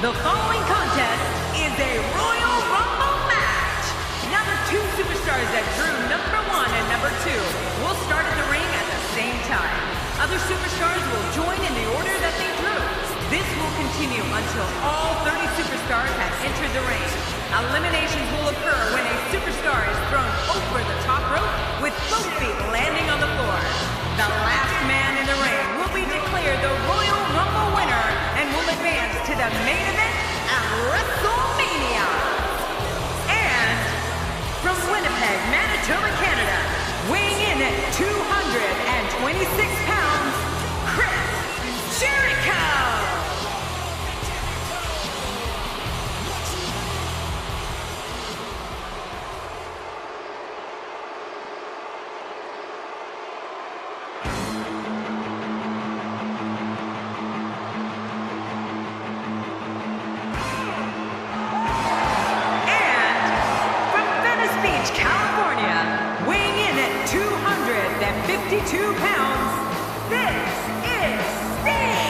The following contest is a Royal Rumble match. Now the two superstars that drew number 1 and number 2 will start at the ring at the same time. Other superstars will join in the order that they drew. This will continue until all 30 superstars have entered the ring. Eliminations will occur when a superstar is thrown over the top rope with both feet landing on the floor. The last man in the ring will be declared the Royal Rumble winner and will advance to the main event at WrestleMania. And from Winnipeg, Manitoba, Canada, weighing in at 226 pounds, Chris Jericho! California, weighing in at 252 pounds, this is Sting!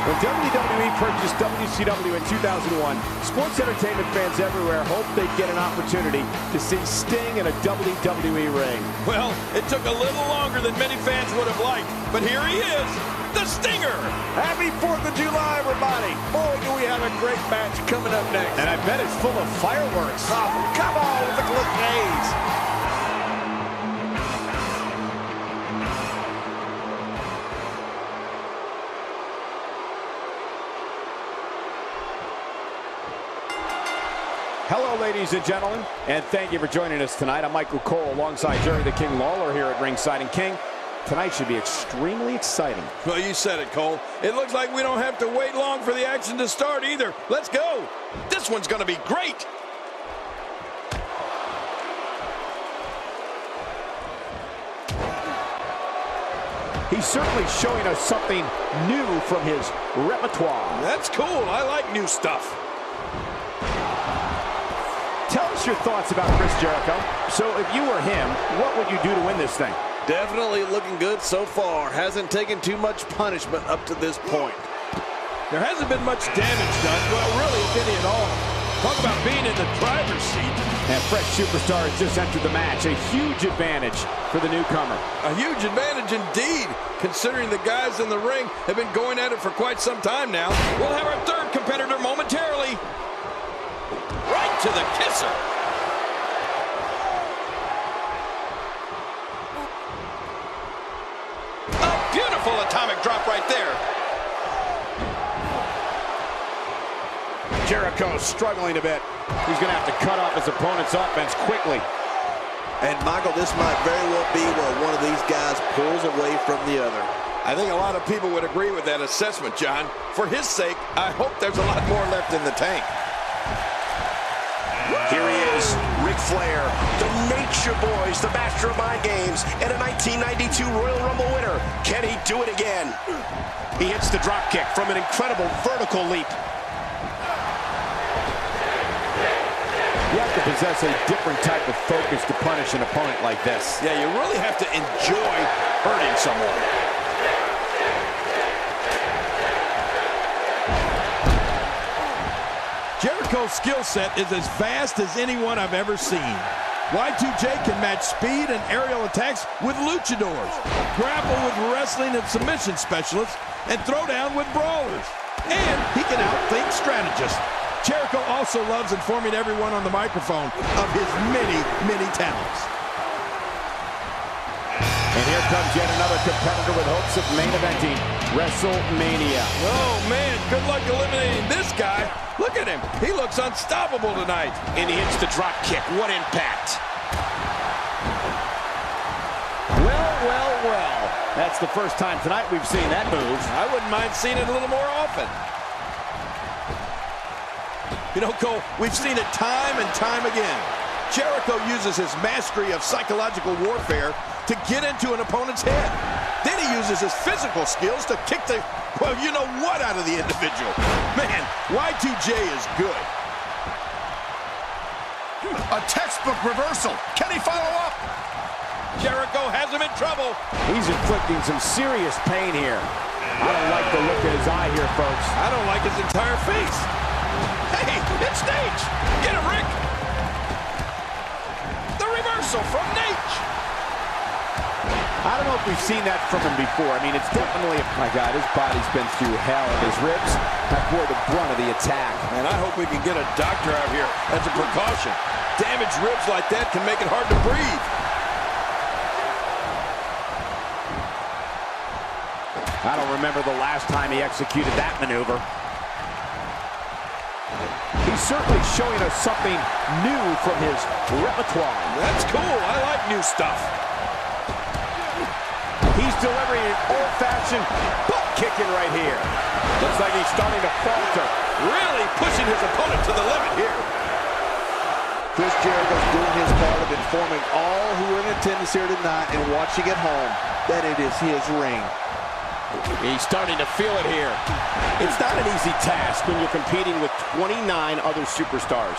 When WWE purchased WCW in 2001, sports entertainment fans everywhere hoped they'd get an opportunity to see Sting in a WWE ring. Well, it took a little longer than many fans would have liked, but here he is, the Stinger! Happy 4th of July, everybody! Boy, do we have a great match coming up next. And I bet it's full of fireworks. Oh, come on with the cliches! Hello, ladies and gentlemen, and thank you for joining us tonight. I'm Michael Cole alongside Jerry the King Lawler here at ringside. And King, tonight should be extremely exciting. Well, you said it, Cole. It looks like we don't have to wait long for the action to start either. Let's go. This one's going to be great. He's certainly showing us something new from his repertoire. That's cool. I like new stuff. Tell us your thoughts about Chris Jericho. So if you were him, what would you do to win this thing? Definitely looking good so far. Hasn't taken too much punishment up to this point. There hasn't been much damage done. Well, really, if any at all. Talk about being in the driver's seat. And fresh superstar has just entered the match. A huge advantage for the newcomer. A huge advantage indeed, considering the guys in the ring have been going at it for quite some time now. We'll have our third competitor momentarily. Right to the kisser. A beautiful atomic drop right there. Jericho struggling a bit. He's going to have to cut off his opponent's offense quickly. And Michael, this might very well be where one of these guys pulls away from the other. I think a lot of people would agree with that assessment, John. For his sake, I hope there's a lot more left in the tank. Here he is, Ric Flair, the Nature Boys, the master of mind games, and a 1992 Royal Rumble winner. Can he do it again? He hits the drop kick from an incredible vertical leap. You have to possess a different type of focus to punish an opponent like this. Yeah, you really have to enjoy hurting someone. Jericho's skill set is as vast as anyone I've ever seen. Y2J can match speed and aerial attacks with luchadors, grapple with wrestling and submission specialists, and throw down with brawlers. And he can outthink strategists. Jericho also loves informing everyone on the microphone of his many, many talents. And here comes yet another competitor with hopes of main eventing WrestleMania. Oh, man, good luck eliminating this guy. Look at him. He looks unstoppable tonight. And he hits the drop kick. What impact. Well. That's the first time tonight we've seen that move. I wouldn't mind seeing it a little more often. You know, Cole, we've seen it time and time again. Jericho uses his mastery of psychological warfare to get into an opponent's head. Then he uses his physical skills to kick the, well, you know what, out of the individual. Man, Y2J is good. A textbook reversal. Can he follow up? Jericho has him in trouble. He's inflicting some serious pain here. I don't like the look in his eye here, folks. I don't like his entire face. Hey, it's Nash. Get him, Rick. The reversal from Nash. I don't know if we've seen that from him before. I mean, it's definitely, my God, his body's been through hell, and his ribs have bore the brunt of the attack. And I hope we can get a doctor out here as a precaution. Damaged ribs like that can make it hard to breathe. I don't remember the last time he executed that maneuver. He's certainly showing us something new from his repertoire. That's cool. I like new stuff. He's delivering an old-fashioned butt kicking right here. Looks like he's starting to falter. Really pushing his opponent to the limit here. Chris Jericho's doing his part of informing all who are in attendance here tonight and watching at home that it is his ring. He's starting to feel it here. It's not an easy task when you're competing with 29 other superstars.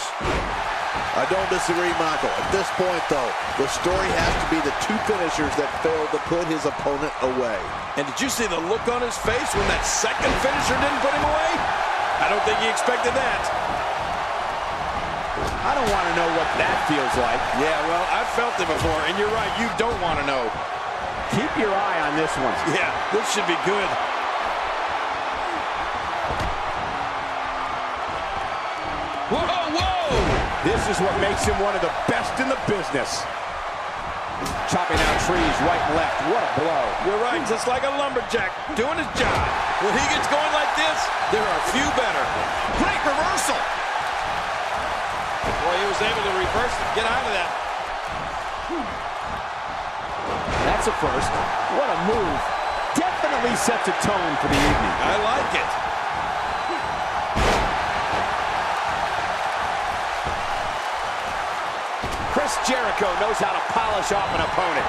I don't disagree, Michael. At this point, though, the story has to be the two finishers that failed to put his opponent away. And did you see the look on his face when that second finisher didn't put him away? I don't think he expected that. I don't want to know what that feels like. Yeah, well, I've felt it before, and you're right, you don't want to know. Keep your eye on this one. Yeah, this should be good. Whoa, whoa! This is what makes him one of the best in the business. Chopping down trees right and left. What a blow. You're right, just like a lumberjack doing his job. When he gets going like this, there are few better. Great reversal. Boy, he was able to reverse and get out of that. That's a first. What a move. Definitely sets a tone for the evening. I like it. Chris Jericho knows how to polish off an opponent.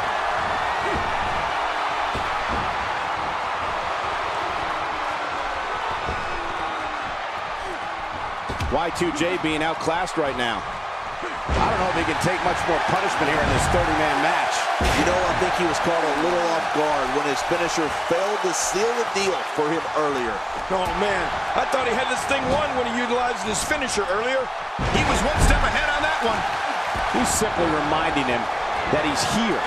Y2J being outclassed right now. I don't know if he can take much more punishment here in this 30-man match. You know, I think he was caught a little off guard when his finisher failed to seal the deal for him earlier. Oh, man. I thought he had this thing won when he utilized his finisher earlier. He was one step ahead on that one. He's simply reminding him that he's here.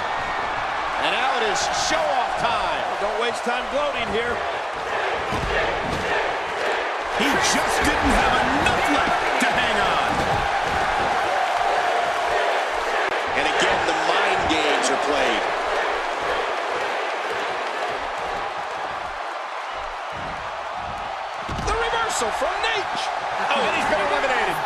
And now it is show-off time. Don't waste time gloating here. He just didn't have enough left to hang on. And again, the mind games are played. The reversal from Nash. Oh, and he's been eliminated.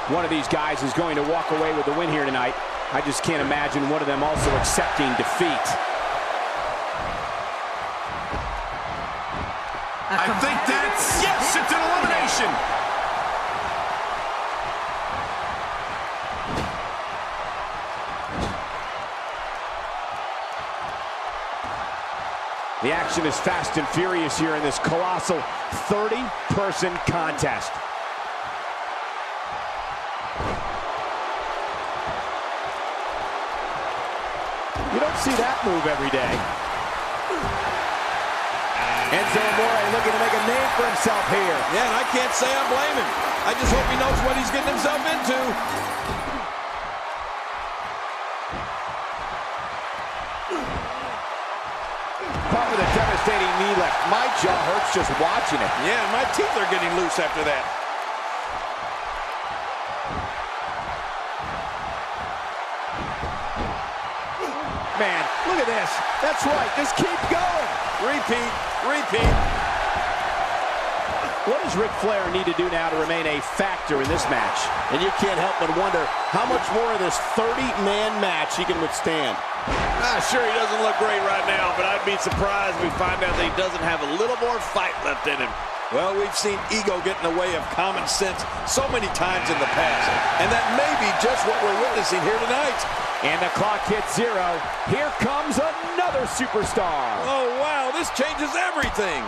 One of these guys is going to walk away with the win here tonight. I just can't imagine one of them also accepting defeat. I think that's, yes, it's an elimination. The action is fast and furious here in this colossal 30-person contest. You don't see that move every day. Enzo Amore looking to make a name for himself here. Yeah, and I can't say I blame him. I just hope he knows what he's getting himself into. Caught with a devastating knee left. My jaw hurts just watching it. Yeah, my teeth are getting loose after that. Man, look at this. That's right. Just keep going. Repeat, repeat. What does Ric Flair need to do now to remain a factor in this match? And you can't help but wonder how much more of this 30-man match he can withstand. Sure, he doesn't look great right now, but I'd be surprised if we find out that he doesn't have a little more fight left in him. Well, we've seen ego get in the way of common sense so many times in the past, and that may be just what we're witnessing here tonight. And the clock hits 0. Here comes another superstar. Oh, wow, this changes everything.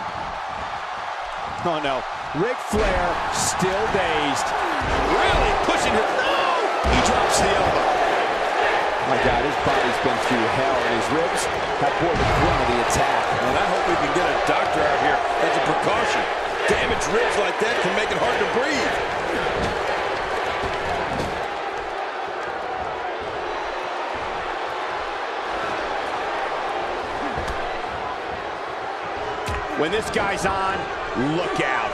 Oh, no. Ric Flair still dazed. Really pushing No! He drops the elbow. My God, his body's been through hell, and his ribs have bore the brunt of the attack. And I hope we can get a doctor out here as a precaution. Damaged ribs like that can make it hard to breathe. When this guy's on, look out.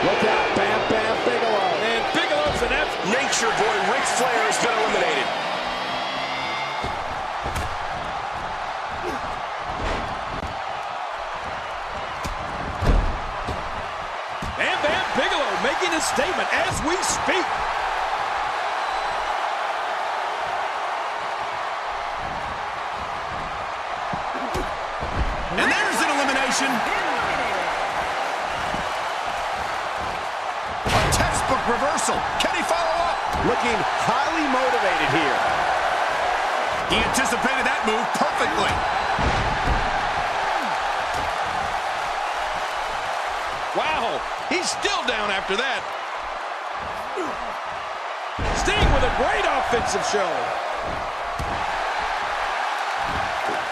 Look out, Bam Bam Bigelow. And Bigelow's an absolute Nature Boy Ric Flair has been eliminated. Bam Bam Bigelow making a statement as we speak. And there's an elimination. A textbook reversal. Can he follow up? Looking highly motivated here. He anticipated that move perfectly. Wow, he's still down after that. Sting with a great offensive show.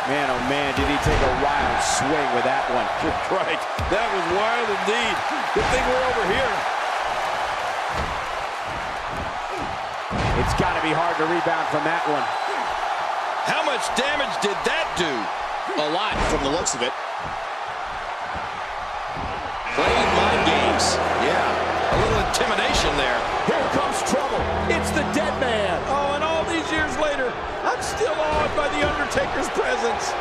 Man, oh man, did he take a wild swing with that one. Right, that was wild indeed. Good thing we're over here. It's got to be hard to rebound from that one. How much damage did that do? A lot from the looks of it. Playing mind games. Yeah, a little intimidation there. Here comes trouble. It's the dead man. Oh, and all these years later, I'm still awed by the Undertaker's presence.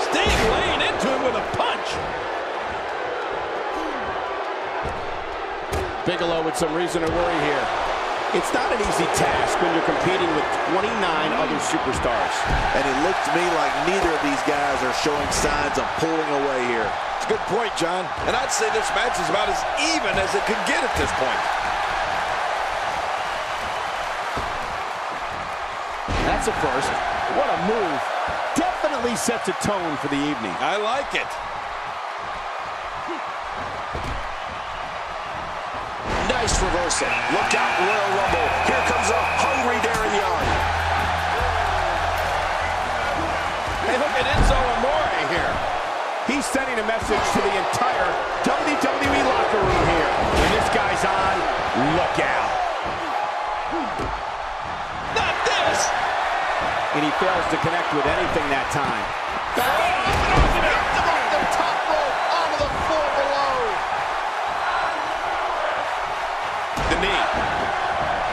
Sting laying into him with a punch. Bigelow with some reason to worry here. It's not an easy task when you're competing with 29 other superstars. And it looked to me like neither of these guys are showing signs of pulling away here. It's a good point, John. And I'd say this match is about as even as it could get at this point. That's a first. What a move. Definitely sets a tone for the evening. I like it. Nice reversal. Look out, Royal Rumble. Here comes a hungry Darren Young. Hey, look at Enzo Amore here. He's sending a message to the entire WWE locker room here. When this guy's on, look out. Not this. And he fails to connect with anything that time. The top rope onto the floor below. The knee.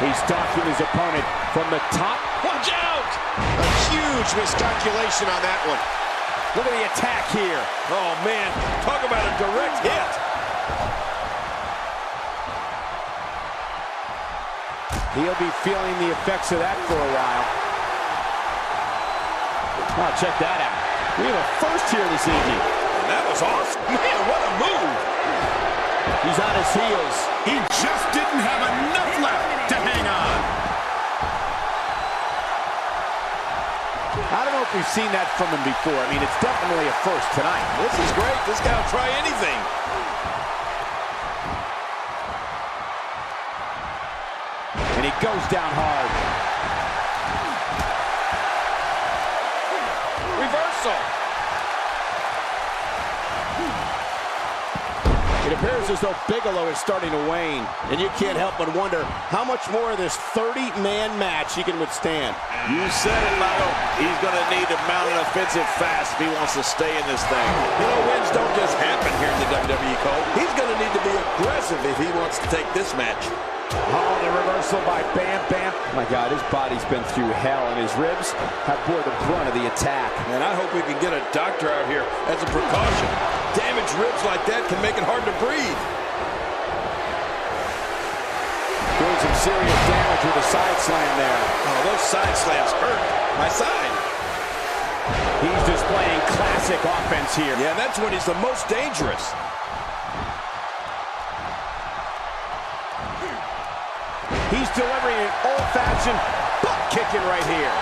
He's stalking his opponent from the top. Watch out. A huge miscalculation on that one. Look at the attack here. Oh, man. Talk about a direct hit. He'll be feeling the effects of that for a while. Oh, check that out. We have a first here this evening. That was awesome. Man, what a move. He's on his heels. He just didn't have enough left to hang on. I don't know if we've seen that from him before. I mean, it's definitely a first tonight. This is great. This guy will try anything. And he goes down hard. Reversal. It appears as though Bigelow is starting to wane. And you can't help but wonder how much more of this 30-man match he can withstand. You said it, Michael. He's going to need to mount an offensive fast if he wants to stay in this thing. You know, wins don't just happen here in the WWE, Cole. He's going to need to be aggressive if he wants to take this match. Oh, the reversal by Bam Bam. My God, his body's been through hell, and his ribs have bore the brunt of the attack. And I hope we can get a doctor out here as a precaution. Damaged ribs like that can make it hard to breathe. Doing some serious damage with a side slam there. Oh, those side slams hurt my side. He's displaying classic offense here. Yeah, that's when he's the most dangerous. He's delivering an old-fashioned butt kicking right here.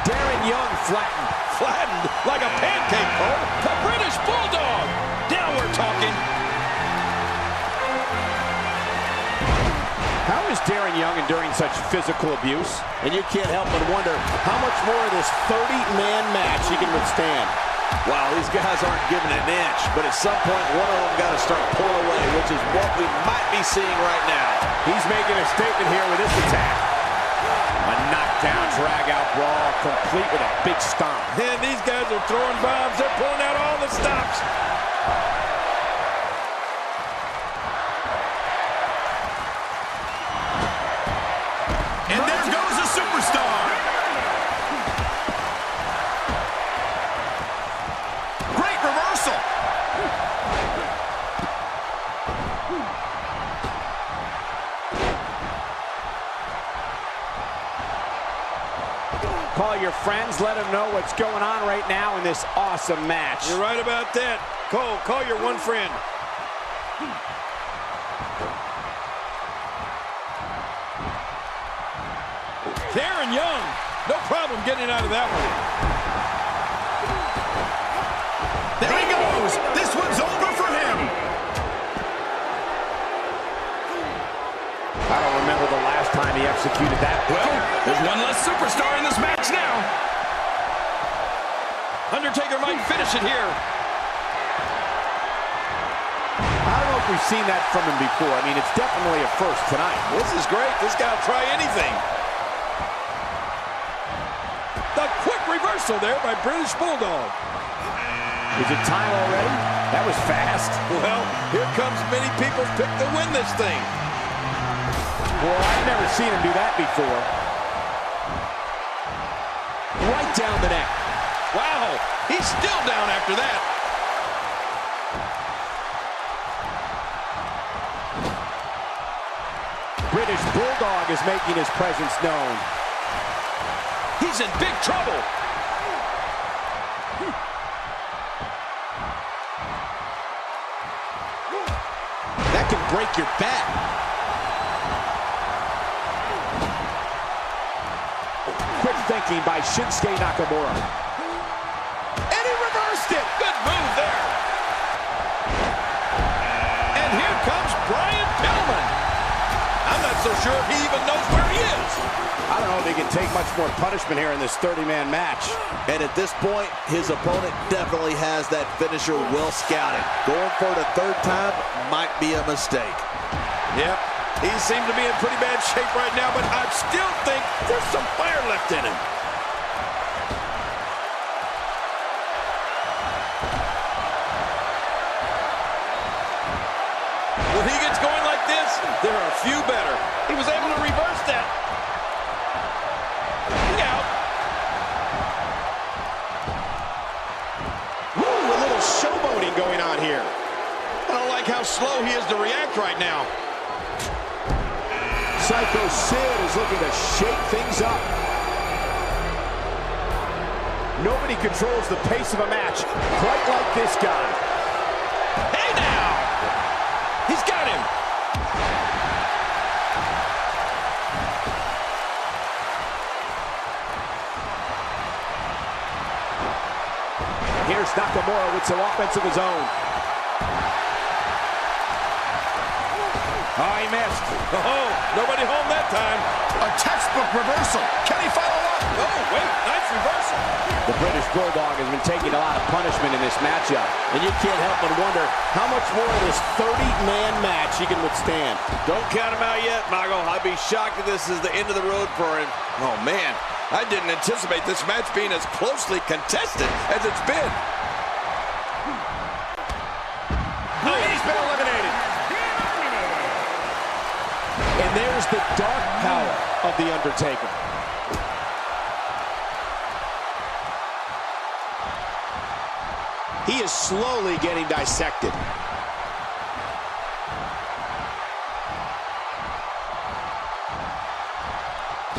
Darren Young flattened. Flattened like a pancake, Cole. The British Bulldog. Down we're talking. How is Darren Young enduring such physical abuse? And you can't help but wonder how much more of this 30-man match he can withstand. Wow, these guys aren't giving an inch, but at some point, one of them got to start pulling away, which is what we might be seeing right now. He's making a statement here with this attack. A knockdown, drag-out brawl, complete with a big stomp. And these guys are throwing bombs. They're pulling out all the stops. And there goes a superstar. Great reversal. Call your friends, let them know what's going on right now in this awesome match. You're right about that. Cole, call your one friend. Darren Young, no problem getting out of that one. There he goes. This one's over for him. I don't remember the last time he executed that. Well, there's one less superstar in this match now. Undertaker might finish it here. I don't know if we've seen that from him before. I mean, it's definitely a first tonight. This is great. This guy will try anything. The quick reversal there by British Bulldog. Is it time already? That was fast. Well, here comes many people's pick to win this thing. Well, I've never seen him do that before. Right down the neck. Wow, he's still down after that. British Bulldog is making his presence known. He's in big trouble. That can break your back. Quick thinking by Shinsuke Nakamura. And he reversed it. Good move there. And here comes Brian Pillman. I'm not so sure if he even knows where he is. I don't know if he can take much more punishment here in this 30-man match. And at this point, his opponent definitely has that finisher well scouted. Going for it a third time might be a mistake. Yep, he seems to be in pretty bad shape right now, but I still think there's some fire left in him. When he gets going like this, there are a few better. He was able to reverse that. Look out. Ooh, a little showboating going on here. I don't like how slow he is to react right now. Psycho Sid is looking to shake things up. Nobody controls the pace of a match quite like this guy. Hey now! He's got him! Here's Nakamura with some offense of his own. Oh, he missed. Oh, nobody home that time. A textbook reversal. Can he follow up? Oh, wait, nice reversal. The British Bulldog has been taking a lot of punishment in this matchup. And you can't help but wonder how much more of this 30-man match he can withstand. Don't count him out yet, Mago. I'd be shocked if this is the end of the road for him. Oh, man, I didn't anticipate this match being as closely contested as it's been. Oh, he's been eliminated. And there's the dark power of The Undertaker. He is slowly getting dissected.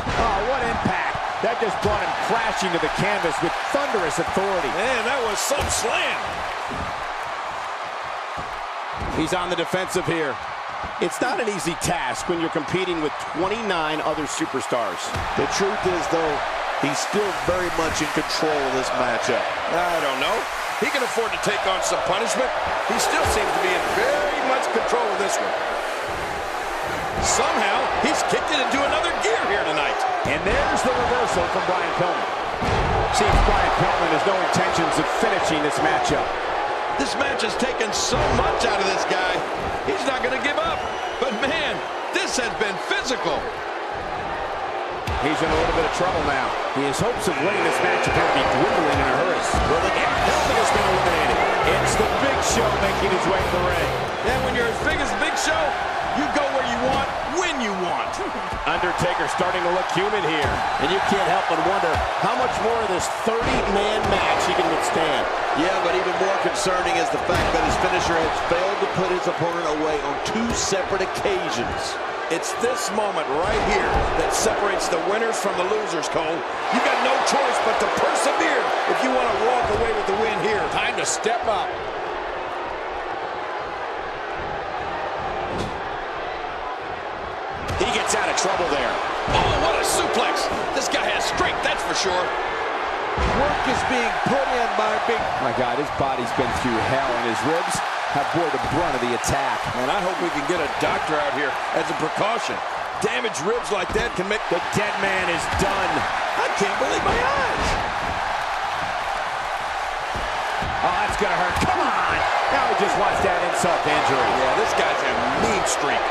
Oh, what impact. That just brought him crashing to the canvas with thunderous authority. Man, that was some slam. He's on the defensive here. It's not an easy task when you're competing with 29 other superstars. The truth is, though, He's still very much in control of this matchup. I don't know. He can afford to take on some punishment. He still seems to be in very much control of this one. Somehow, he's kicked it into another gear here tonight. And there's the reversal from Brian Pillman. Seems Brian Pillman has no intentions of finishing this matchup. This match has taken so much out of this guy. He's not going to give up. But man, this has been physical. He's in a little bit of trouble now. His hopes of winning this match appear to be dwindling in a hurry. Well, the Pillman has been eliminated. It's the Big Show making his way to the ring. And when you're as big as Big Show, you go where you want, when you want. Undertaker starting to look human here. And you can't help but wonder how much more of this 30-man match he can withstand. Yeah, but even more concerning is the fact that his finisher has failed to put his opponent away on 2 separate occasions. It's this moment right here that separates the winners from the losers, Cole. You got no choice but to persevere if you want to walk away with the win here. Time to step up. He gets out of trouble there. Oh, what a suplex. This guy has strength, that's for sure. Work is being put in by Big... My God, his body's been through hell, and his ribs have bore the brunt of the attack. And I hope we can get a doctor out here as a precaution. Damaged ribs like that can make... The dead man is done. I can't believe my eyes. Oh, that's gonna hurt. Come on! Now he just wants that insult to injury. Yeah, this guy's a mean streak.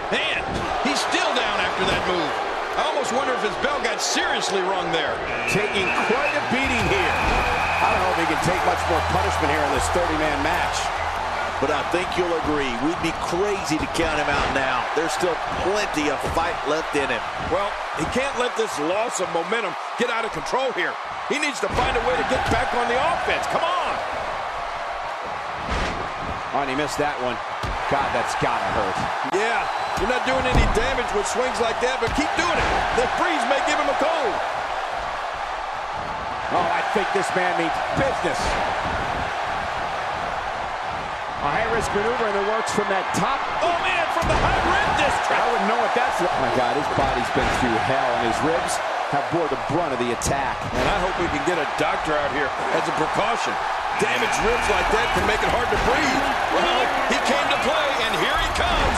Man, he's still down after that move. I almost wonder if his bell got seriously wrong there. Taking quite a beating here. I don't know if he can take much more punishment here in this 30-man match. But I think you'll agree, we'd be crazy to count him out now. There's still plenty of fight left in him. Well, he can't let this loss of momentum get out of control here. He needs to find a way to get back on the offense. Come on. Oh, and he missed that one. God, that's gotta hurt. Yeah, you're not doing any damage with swings like that, but keep doing it. The freeze may give him a cold. Oh, I think this man means business. A high-risk maneuver in the works from that top. Oh, man, from the high rib district. I wouldn't know what that's like. My God, his body's been through hell, and his ribs have bore the brunt of the attack. And I hope we can get a doctor out here as a precaution. Damaged ribs like that can make it hard to breathe. Well, he came to play, and here he comes.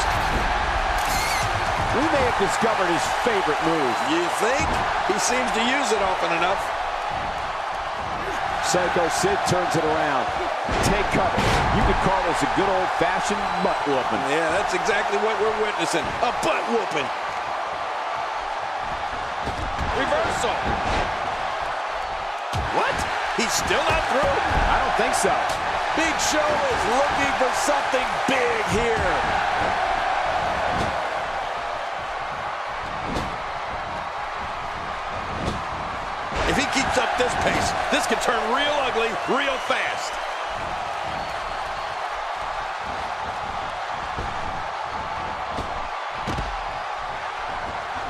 We may have discovered his favorite move. You think? He seems to use it often enough. Psycho Sid turns it around. Take cover. You could call this a good old-fashioned butt whooping. Yeah, that's exactly what we're witnessing. A butt whooping. Reversal. What? He's still not through? I don't think so. Big Show is looking for something big here. If he keeps up this pace, this could turn real ugly real fast.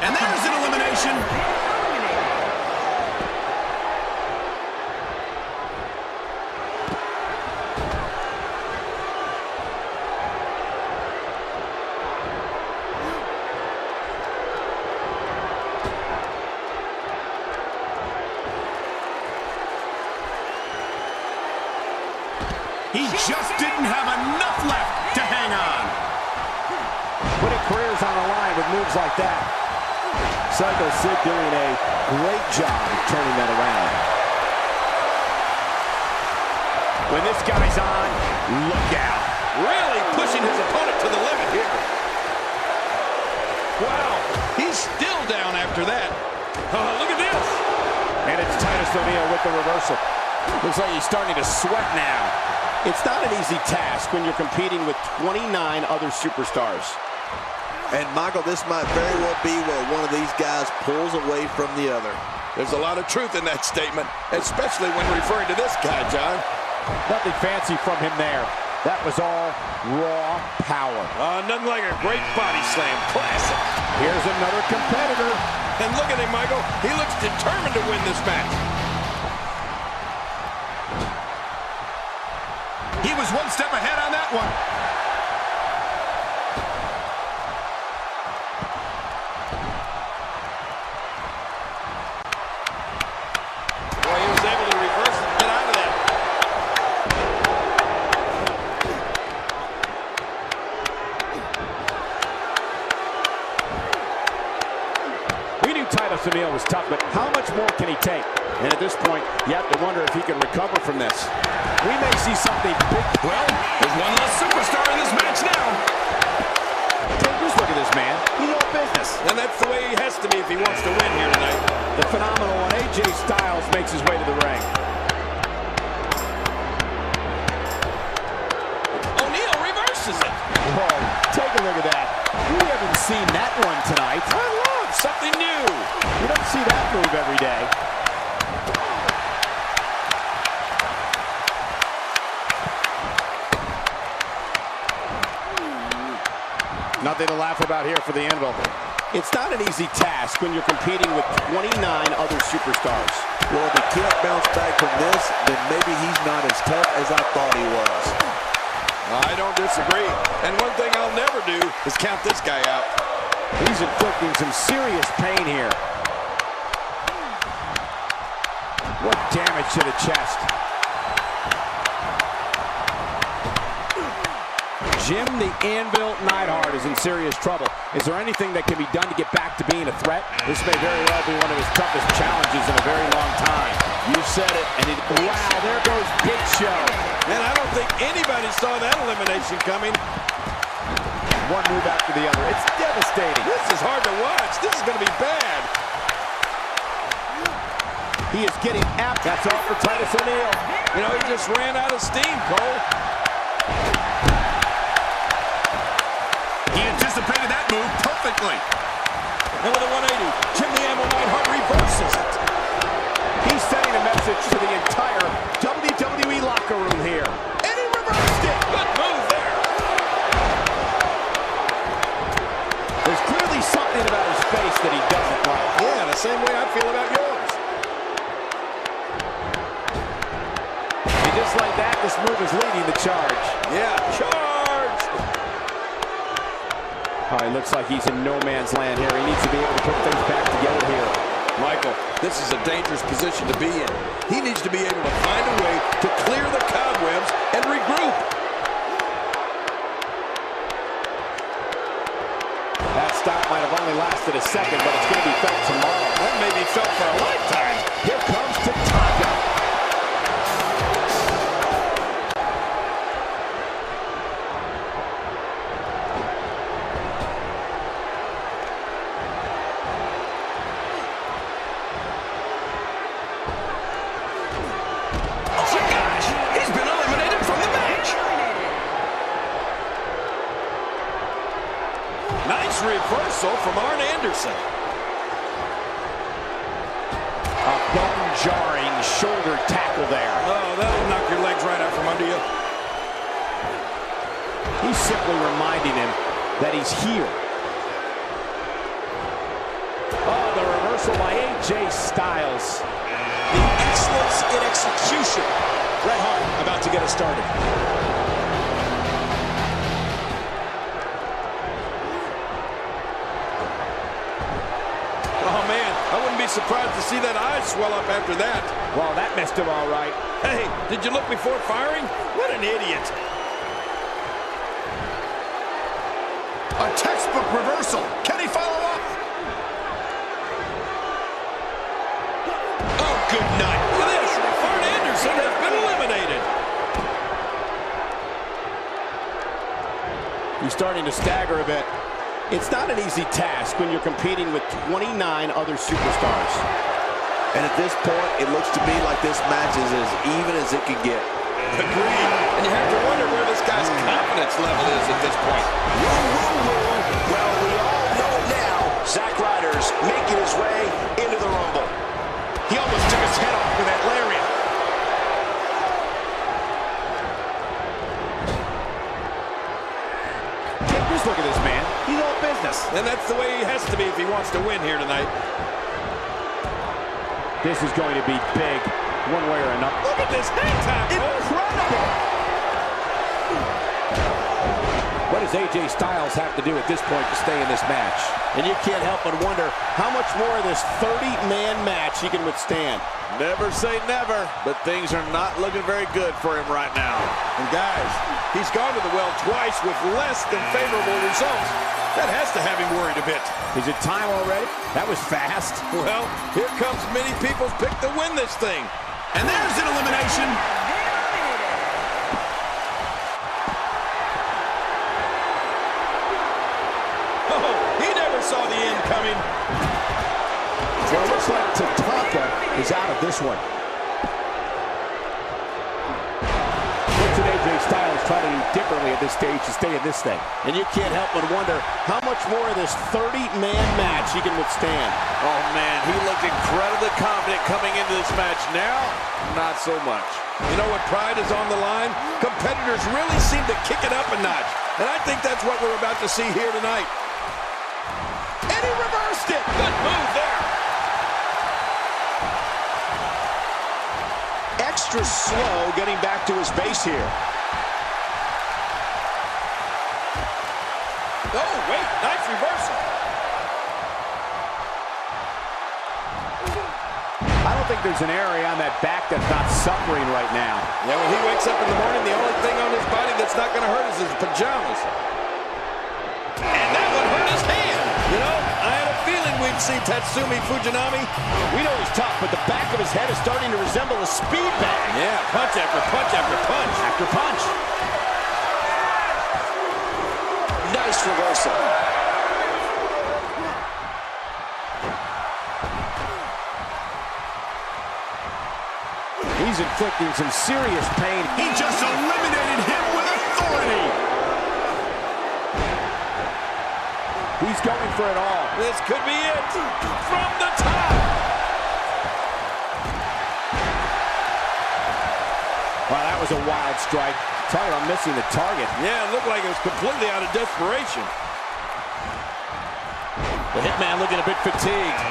And there's an elimination. He just didn't have enough left to hang on. Putting careers on the line with moves like that. Psycho Sid doing a great job of turning that around. When this guy's on, look out. Really pushing his opponent to the limit here. Wow, he's still down after that. Oh, look at this. And it's Titus O'Neil with the reversal. Looks like he's starting to sweat now. It's not an easy task when you're competing with 29 other superstars. And Michael, this might very well be where one of these guys pulls away from the other. There's a lot of truth in that statement, especially when referring to this guy, John. Nothing fancy from him there. That was all raw power. Nothing like a great body slam. Classic. Here's another competitor. And look at him, Michael. He looks determined to win this match. He was one step ahead on that one. Titus O'Neil was tough, but how much more can he take? And at this point, you have to wonder if he can recover from this. We may see something big. Well, there's one less superstar in this match now. Just look at this man. He's all business. And that's the way he has to be if he wants to win here tonight. The phenomenal one, AJ Styles, makes his way to the ring. O'Neil reverses it. Whoa, take a look at that. We haven't seen that one tonight. I love something new. You don't see that move every day. Nothing to laugh about here for the Anvil. It's not an easy task when you're competing with 29 other superstars. Well, if he can't bounce back from this, then maybe he's not as tough as I thought he was. I don't disagree. And one thing I'll never do is count this guy out. He's inflicting some serious pain here. What damage to the chest. Jim the Anvil Neidhart is in serious trouble. Is there anything that can be done to get back to being a threat? This may very well be one of his toughest challenges in a very long time. You said it, and wow, there goes Big Show. Man, I don't think anybody saw that elimination coming. One move after the other. It's devastating. This is hard to watch. This is going to be bad. He is getting apt. That's all for Titus O'Neil. You know, he just ran out of steam, Cole. He anticipated that move perfectly. And with a 180, Jim the Anvil Neidhart reverses it. He's sending a message to the entire WWE locker room here. And he reversed it. Good move there. There's clearly something about his face that he doesn't like. Yeah, the same way I feel about yours. And just like that, this move is leading the charge. Yeah, charge. Oh, it looks like he's in no man's land here. He needs to be able to put things back together here. Michael, this is a dangerous position to be in. He needs to be able to find a way to clear the cobwebs and regroup. That stop might have only lasted a second, but it's going to be felt tomorrow. That may be felt for a lifetime. Here comes Tatanka. Reversal from Arn Anderson. A bone-jarring shoulder tackle there. Oh, that'll knock your legs right out from under you. He's simply reminding him that he's here. Oh, the reversal by AJ Styles. The excellence in execution. Bret Hart about to get us started. Oh, man, I wouldn't be surprised to see that eye swell up after that. Well, that missed him all right. Hey, did you look before firing? What an idiot. A textbook reversal. Can he follow up? Oh, good night. Look at this. Arn Anderson has been eliminated. He's starting to stagger a bit. It's not an easy task when you're competing with 29 other superstars. And at this point, it looks to me like this match is as even as it can get. Agreed. And you have to wonder where this guy's confidence level is at this point. Well, we all know now. Zack Ryder's making his way into the Rumble. He almost took his head off with that lariat. Just look at this man. He's all business. And that's the way he has to be if he wants to win here tonight. This is going to be big, one way or another. Look at this hang time. Incredible! What does AJ Styles have to do at this point to stay in this match? And you can't help but wonder how much more of this 30-man match he can withstand. Never say never, but things are not looking very good for him right now. And guys, he's gone to the well twice with less than favorable results. That has to have him worried a bit. Is it time already? That was fast. Well, here comes many people's pick to win this thing. And there's an elimination. Oh, he never saw the end coming. So it looks like Tatanka is out of this one. What's an AJ Styles trying to do differently at this stage to stay in this thing? And you can't help but wonder how much more of this 30-man match he can withstand. Oh, man, he looked incredibly confident coming into this match. Now, not so much. You know what pride is on the line? Competitors really seem to kick it up a notch. And I think that's what we're about to see here tonight. And he reversed it. Good move there. Extra slow getting back to his base here. Oh, wait, nice reversal. I don't think there's an area on that back that's not suffering right now. Yeah, when he wakes up in the morning, the only thing on his body that's not going to hurt is his pajamas. And that one hurt his hand. You know, I had a feeling we'd see Tatsumi Fujinami. We know he's tough, but the back of his head is starting to resemble a speed bag. Yeah, punch after punch after punch. After punch. Nice reversal. He's inflicting some serious pain. He just eliminated him with authority. He's going for it all. This could be it. From the top. Wow, that was a wild strike. Talking about missing the target. Yeah, it looked like it was completely out of desperation. The Hitman looking a bit fatigued.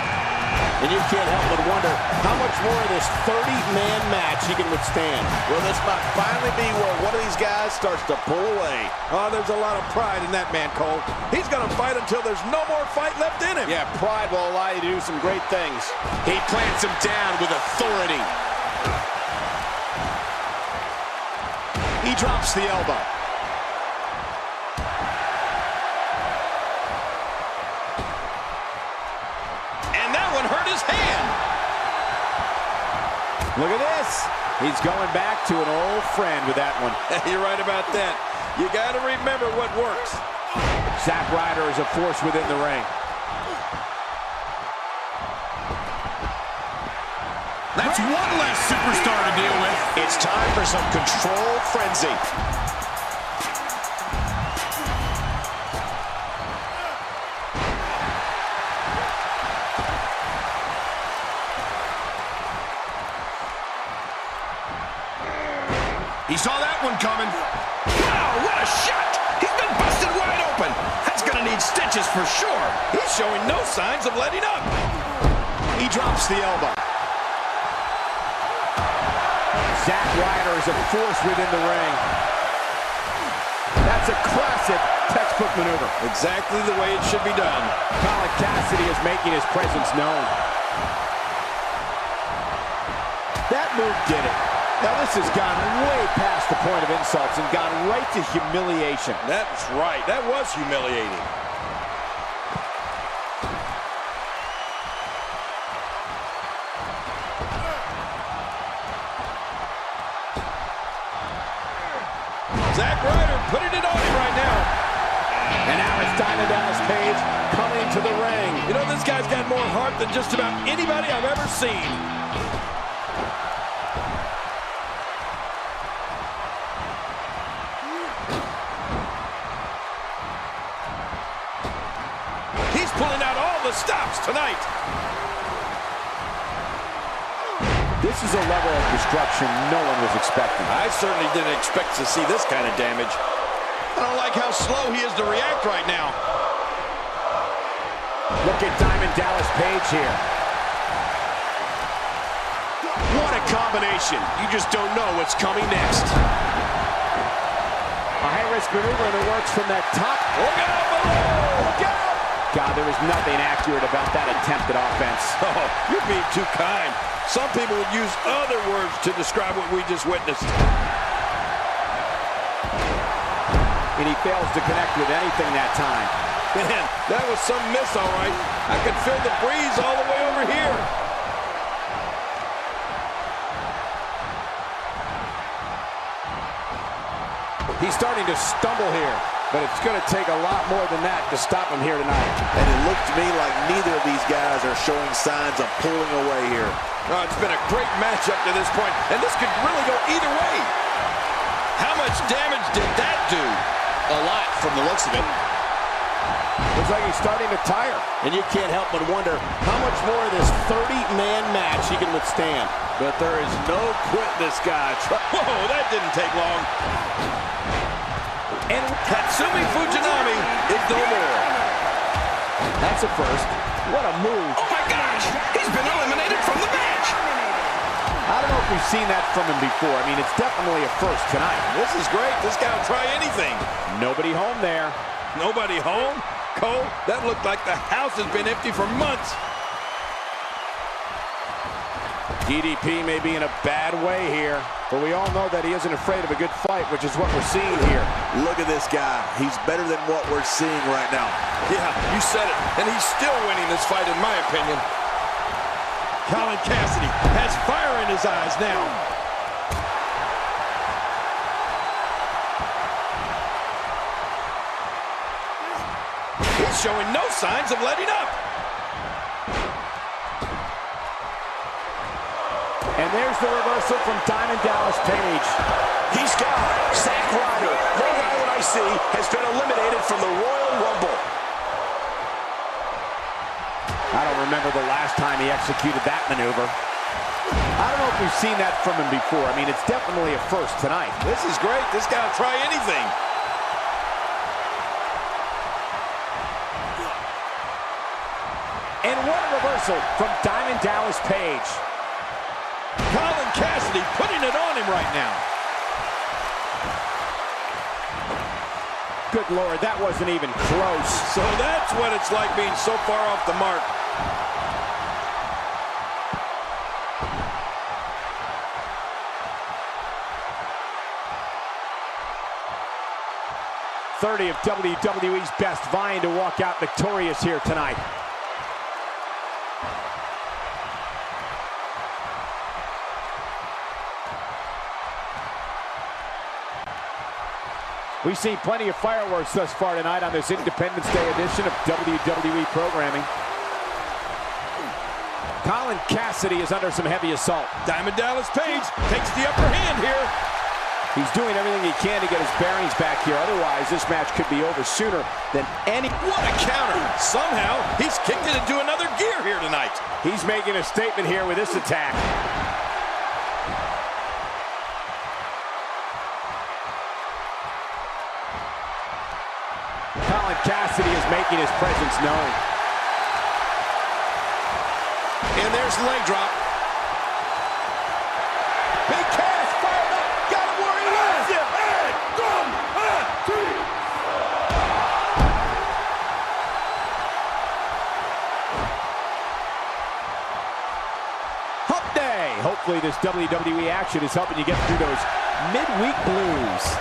And you can't help but wonder how much more of this 30-man match he can withstand. Will this might finally be where one of these guys starts to pull away? Oh, there's a lot of pride in that man, Cole. He's going to fight until there's no more fight left in him. Yeah, pride will allow you to do some great things. He plants him down with authority. He drops the elbow. And that one hurt his hand. Look at this. He's going back to an old friend with that one. You're right about that. You got to remember what works. Zack Ryder is a force within the ring. That's one less superstar to deal with. It's time for some controlled frenzy. He saw that one coming. Wow, what a shot! He's been busted wide open. That's gonna need stitches for sure. He's showing no signs of letting up. He drops the elbow. Zack Ryder is a force within the ring. That's a classic textbook maneuver. Exactly the way it should be done. Colin Cassidy is making his presence known. That move did it. Now this has gone way past the point of insults and gone right to humiliation. That's right. That was humiliating. Zack Ryder putting it on him right now. And now it's Diamond Dallas Page coming to the ring. You know, this guy's got more heart than just about anybody I've ever seen. He's pulling out all the stops tonight. This is a level of destruction no one was expecting. I certainly didn't expect to see this kind of damage. I don't like how slow he is to react right now. Look at Diamond Dallas Page here. What a combination. You just don't know what's coming next. A high-risk maneuver in the works from that top. Look out below! Look out! God, there was nothing accurate about that attempt at offense. Oh, you're being too kind. Some people would use other words to describe what we just witnessed. And he fails to connect with anything that time. Man, that was some miss, all right. I could feel the breeze all the way over here. He's starting to stumble here, but it's going to take a lot more than that to stop him here tonight. And it looked to me like neither of these guys are showing signs of pulling away here. Oh, it's been a great match up to this point, and this could really go either way. How much damage did that do? A lot from the looks of it. Looks like he's starting to tire. And you can't help but wonder how much more of this 30-man match he can withstand. But there is no quitting this guy. Whoa, that didn't take long. And Tatsumi Fujinami is no more. That's a first. What a move. Oh my gosh! He's been eliminated from the match! I don't know if we've seen that from him before. I mean, it's definitely a first tonight. This is great. This guy will try anything. Nobody home there. Nobody home? Cole, that looked like the house has been empty for months. DDP may be in a bad way here, but we all know that he isn't afraid of a good fight, which is what we're seeing here. Look at this guy. He's better than what we're seeing right now. Yeah, you said it. And he's still winning this fight, in my opinion. Colin Cassidy has fire in his eyes now. He's showing no signs of letting up. And there's the reversal from Diamond Dallas Page. He's got Zack Ryder. No guy that I see has been eliminated from the Royal Rumble. I don't remember the last time he executed that maneuver. I don't know if we've seen that from him before. I mean, it's definitely a first tonight. This is great. This guy will try anything. And what a reversal from Diamond Dallas Page. Colin Cassidy putting it on him right now. Good Lord, that wasn't even close. So that's what it's like being so far off the mark. .30 of WWE's best, vying to walk out victorious here tonight. We've seen plenty of fireworks thus far tonight on this Independence Day edition of WWE programming. Colin Cassidy is under some heavy assault. Diamond Dallas Page takes the upper hand here. He's doing everything he can to get his bearings back here. Otherwise, this match could be over sooner than any... What a counter! Somehow, he's kicked it into another gear here tonight. He's making a statement here with this attack. Colin Cassidy is making his presence known. And there's the leg drop. Big Cass fired up. Got him where he wants him. Hump Day. Hopefully this WWE action is helping you get through those midweek blues.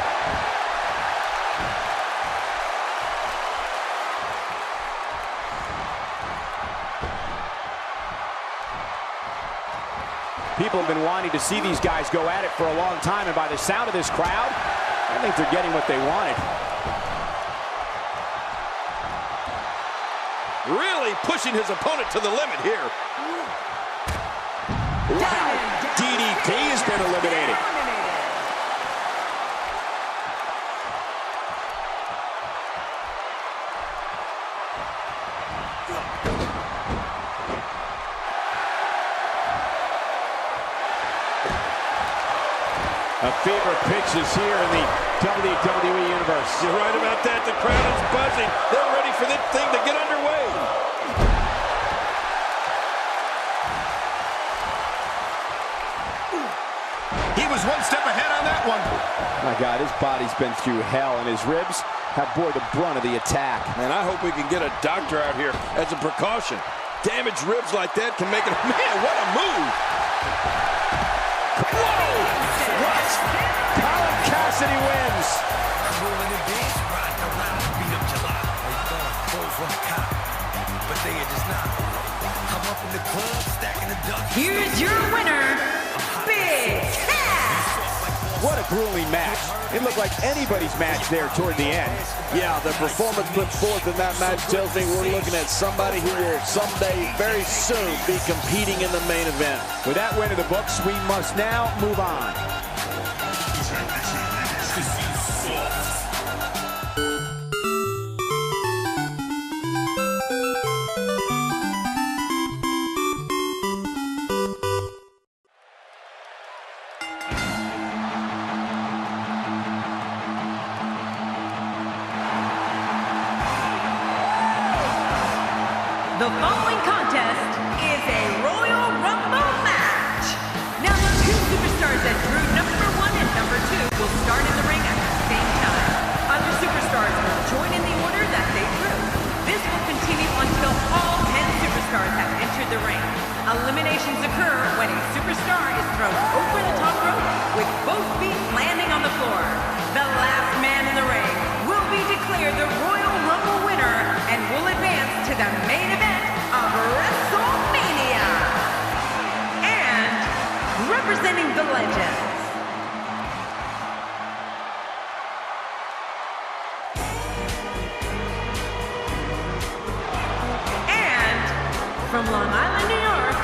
People have been wanting to see these guys go at it for a long time, and by the sound of this crowd, I think they're getting what they wanted. Really pushing his opponent to the limit here. Wow, DDP has been eliminated. A fever pitch is here in the WWE Universe. You're right about that. The crowd is buzzing. They're ready for this thing to get underway. He was one step ahead on that one. My God, his body's been through hell, and his ribs have bore the brunt of the attack. Man, I hope we can get a doctor out here as a precaution. Damaged ribs like that can make it... Man, what a move! Whoa! What? Colin Cassidy wins. Here's your winner, Big Cass. What a grueling match. It looked like anybody's match there toward the end. Yeah, the performance put forth in that match tells me we're looking at somebody who will someday, very soon, be competing in the main event. With that win in the books, we must now move on. The following contest is a Royal Rumble match. Now the two superstars that drew number 1 and number 2 will start in the ring at the same time. Other superstars will join in the order that they drew. This will continue until all 10 superstars have entered the ring. Eliminations occur when a superstar is thrown over the top rope with both feet landing on the floor. The last man in the ring will be declared the Royal Rumble winner and will advance to the main event of WrestleMania. And representing the legends, and from Long Island, New York,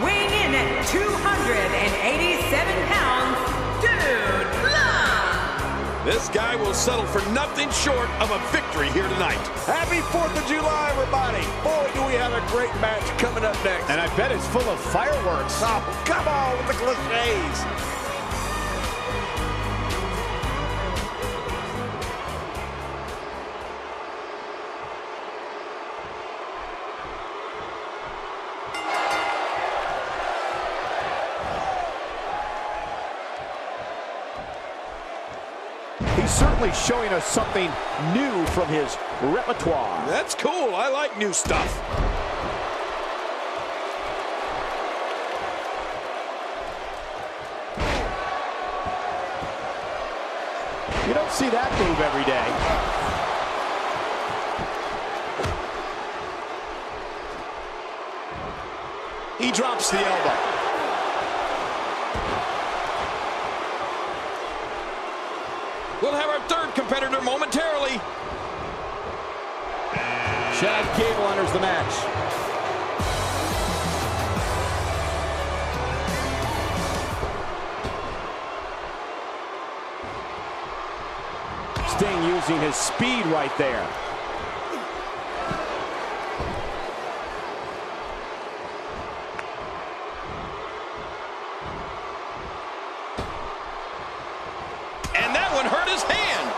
weighing in at 287 pounds, Dude Love. This guy will settle for nothing short of a victory here tonight. Happy 4th of July, everybody. Boy, do we have a great match coming up next. And I bet it's full of fireworks. Oh, come on with the cliches. He's certainly showing us something new from his repertoire. That's cool. I like new stuff. You don't see that move every day. He drops the elbow. We'll have our third competitor momentarily. Chad Gable enters the match. Sting using his speed right there. And that one hurt his hand.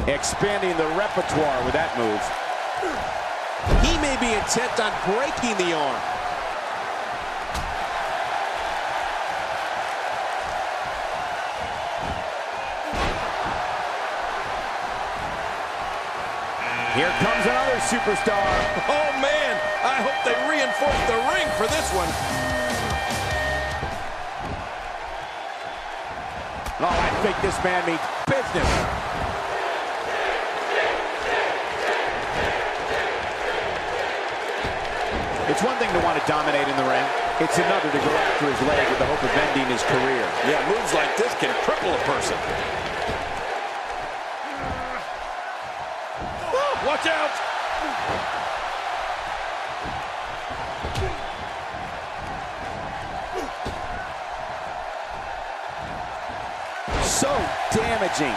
Expanding the repertoire with that move. He may be intent on breaking the arm. Here comes another superstar. Oh, man. I hope they reinforce the ring for this one. Oh, I think this man means business. It's one thing to want to dominate in the ring. It's another to go after his leg with the hope of ending his career. Yeah, moves like this can cripple a person. Oh, watch out! So damaging.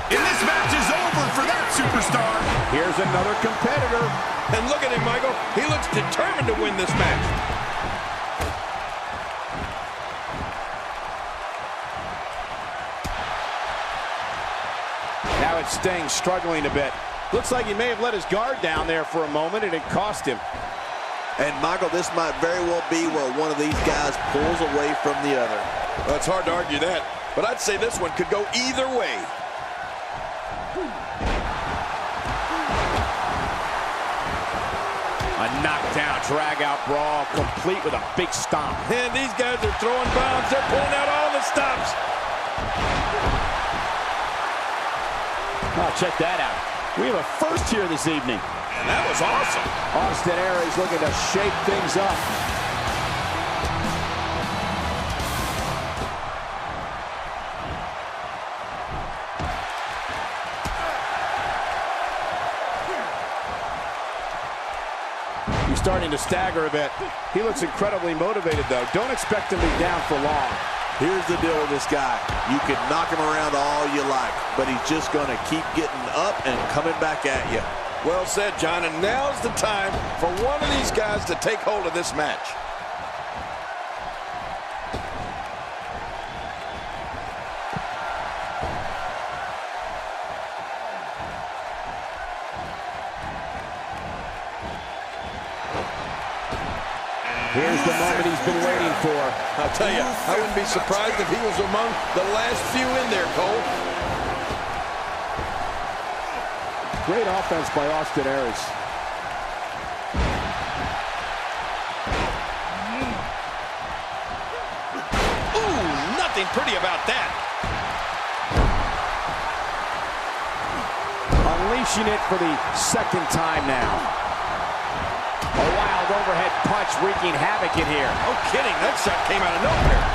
And this match is over for that superstar. Here's another competitor. And look at him, Michael. He looks determined to win this match. Now it's Sting struggling a bit. Looks like he may have let his guard down there for a moment, and it cost him. And, Michael, this might very well be where one of these guys pulls away from the other. Well, it's hard to argue that, but I'd say this one could go either way. A A knockdown, drag-out brawl, complete with a big stomp. And these guys are throwing bombs. They're pulling out all the stops. Oh, check that out. We have a first here this evening. And that was awesome. Austin Aries looking to shake things up. He's starting to stagger a bit. He looks incredibly motivated, though. Don't expect him to be down for long. Here's the deal with this guy. You can knock him around all you like, but he's just going to keep getting up and coming back at you. Well said, John, and now's the time for one of these guys to take hold of this match. Here's the moment he's been waiting for. I'll tell you, I wouldn't be surprised if he was among the last few in there, Cole. Great offense by Austin Aries. Ooh, nothing pretty about that. Unleashing it for the second time now. A wild overhead punch wreaking havoc in here. No kidding, that shot came out of nowhere.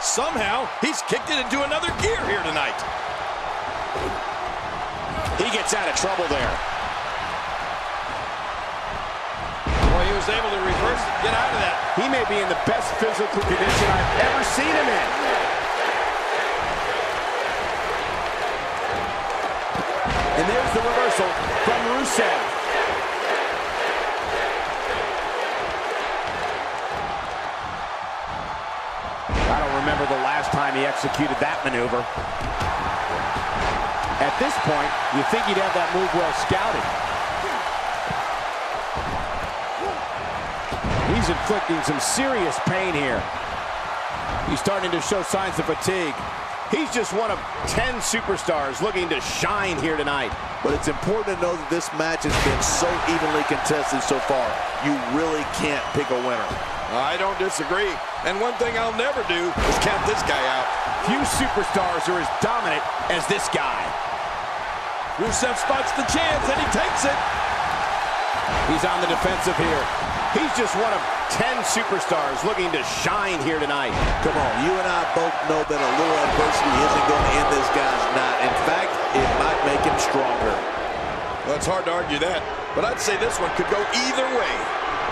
Somehow, he's kicked it into another gear here tonight. He gets out of trouble there. Boy, he was able to reverse it, get out of that. He may be in the best physical condition I've ever seen him in. And there's the reversal from Rusev. I don't remember the last time he executed that maneuver. At this point, you think he'd have that move well scouted. He's inflicting some serious pain here. He's starting to show signs of fatigue. He's just one of 10 superstars looking to shine here tonight. But it's important to know that this match has been so evenly contested so far. You really can't pick a winner. I don't disagree. And one thing I'll never do is count this guy out. Few superstars are as dominant as this guy. Rusev spots the chance, and he takes it. He's on the defensive here. He's just one of 10 superstars looking to shine here tonight. Come on, you and I both know that a little adversity isn't going to end this guy's night. In fact, it might make him stronger. Well, it's hard to argue that, but I'd say this one could go either way.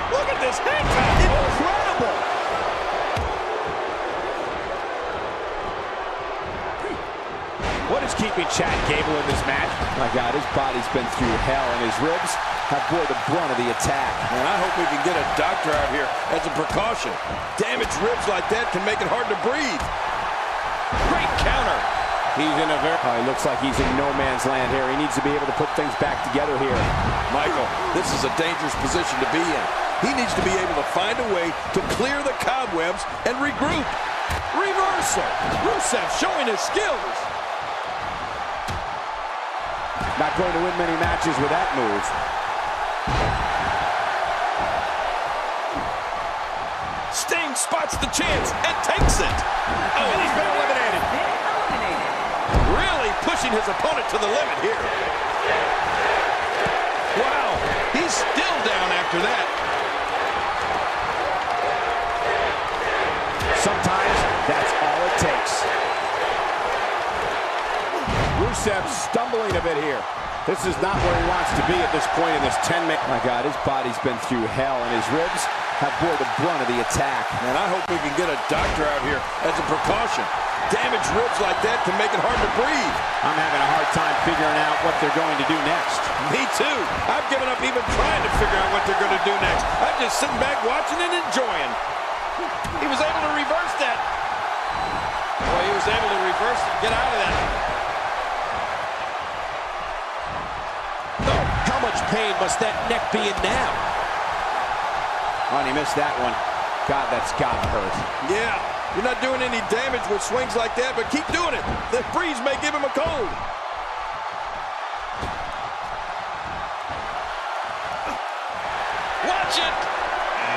Look at this head top. Incredible. What is keeping Chad Gable in this match? My God, his body's been through hell, and his ribs have bore the brunt of the attack. And I hope we can get a doctor out here as a precaution. Damaged ribs like that can make it hard to breathe. Great counter. He's in a very... Oh, he looks like he's in no man's land here. He needs to be able to put things back together here. Michael, this is a dangerous position to be in. He needs to be able to find a way to clear the cobwebs and regroup. Reversal. Rusev showing his skills. Not going to win many matches with that move. Sting spots the chance and takes it. Oh, and he's been eliminated. Really pushing his opponent to the limit here. Wow, he's still down after that. Sometimes that's all it takes. Rusev stumbling a bit here. This is not where he wants to be at this point in this 10-minute. My God, his body's been through hell, and his ribs have bore the brunt of the attack. And I hope we can get a doctor out here as a precaution. Damaged ribs like that can make it hard to breathe. I'm having a hard time figuring out what they're going to do next. Me too. I've given up even trying to figure out what they're going to do next. I'm just sitting back watching and enjoying. He was able to reverse that. Boy, he was able to reverse it. Get out of that. Oh, how much pain must that neck be in now? Oh, and he missed that one. God, that's gotta hurt. Yeah, You're not doing any damage with swings like that, but keep doing it. The breeze may give him a cold. Watch it.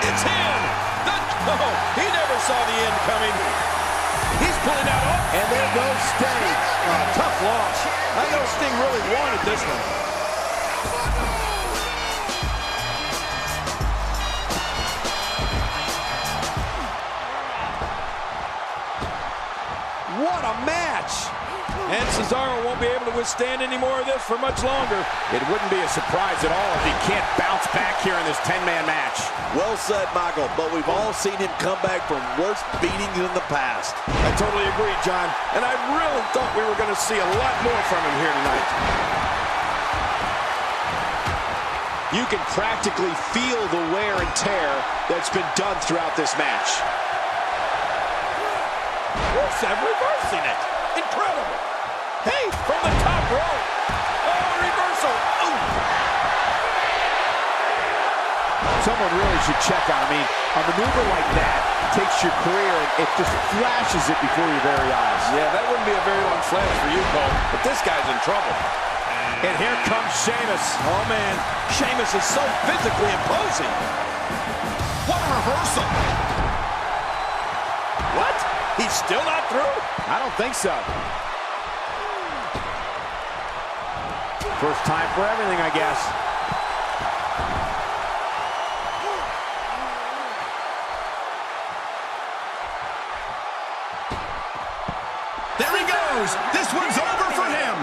It's him. Oh, he never saw the end coming. He's pulling out. Oh. And there goes Sting. Tough loss. I know Sting really wanted this one. What a match! And Cesaro won't be able to withstand any more of this for much longer. It wouldn't be a surprise at all if he can't bounce back here in this 10-man match. Well said, Michael, but we've all seen him come back from worse beatings in the past. I totally agree, John. And I really thought we were going to see a lot more from him here tonight. You can practically feel the wear and tear that's been done throughout this match. Rusev reversing it. Incredible. Hey, from the top rope. Oh, reversal. Ooh. Someone really should check on him. I mean, a maneuver like that takes your career and it just flashes it before your very eyes. Yeah, that wouldn't be a very long flash for you, Cole. But this guy's in trouble. And here comes Sheamus. Oh, man. Sheamus is so physically imposing. What a reversal. What? He's still not through? I don't think so. First time for everything, I guess. There he goes. This one's over for him.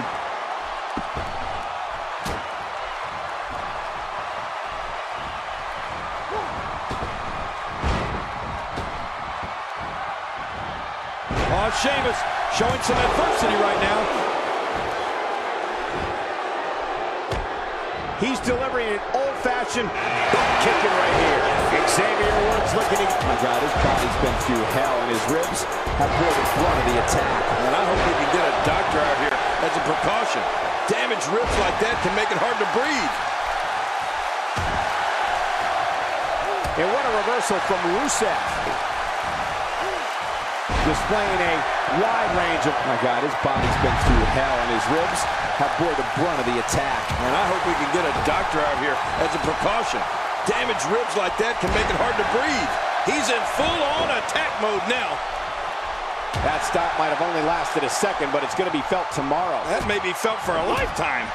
Oh, Sheamus showing some adversity right now. He's delivering an old-fashioned kicking right here. Xavier Woods looking to... Oh my God, his body's been through hell, and his ribs have bore the brunt of the attack. And I hope we can get a doctor out here as a precaution. Damaged ribs like that can make it hard to breathe. And what a reversal from Rusev. Displaying a wide range of... Oh my God, his body's been through hell, and his ribs have bore the brunt of the attack. And I hope we can get a doctor out here as a precaution. Damaged ribs like that can make it hard to breathe. He's in full-on attack mode now. That stop might have only lasted a second, but it's going to be felt tomorrow. That may be felt for a lifetime.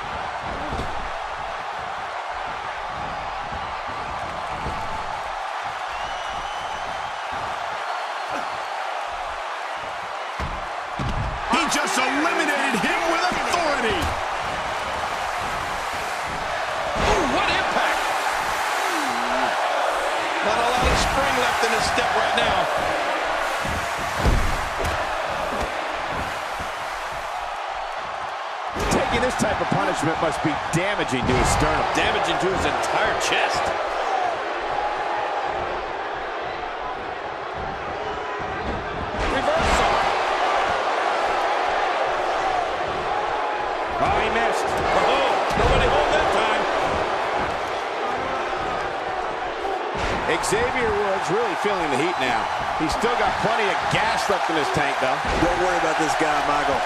He just eliminated him with authority. Oh, what impact! Not a lot of spring left in his step right now. Taking this type of punishment must be damaging to his sternum. Damaging to his entire chest. Reversal. Oh, he missed. Oh, nobody home that time. Xavier Woods really feeling the heat now. He's still got plenty of gas left in his tank, though. Don't worry about this guy, Michael.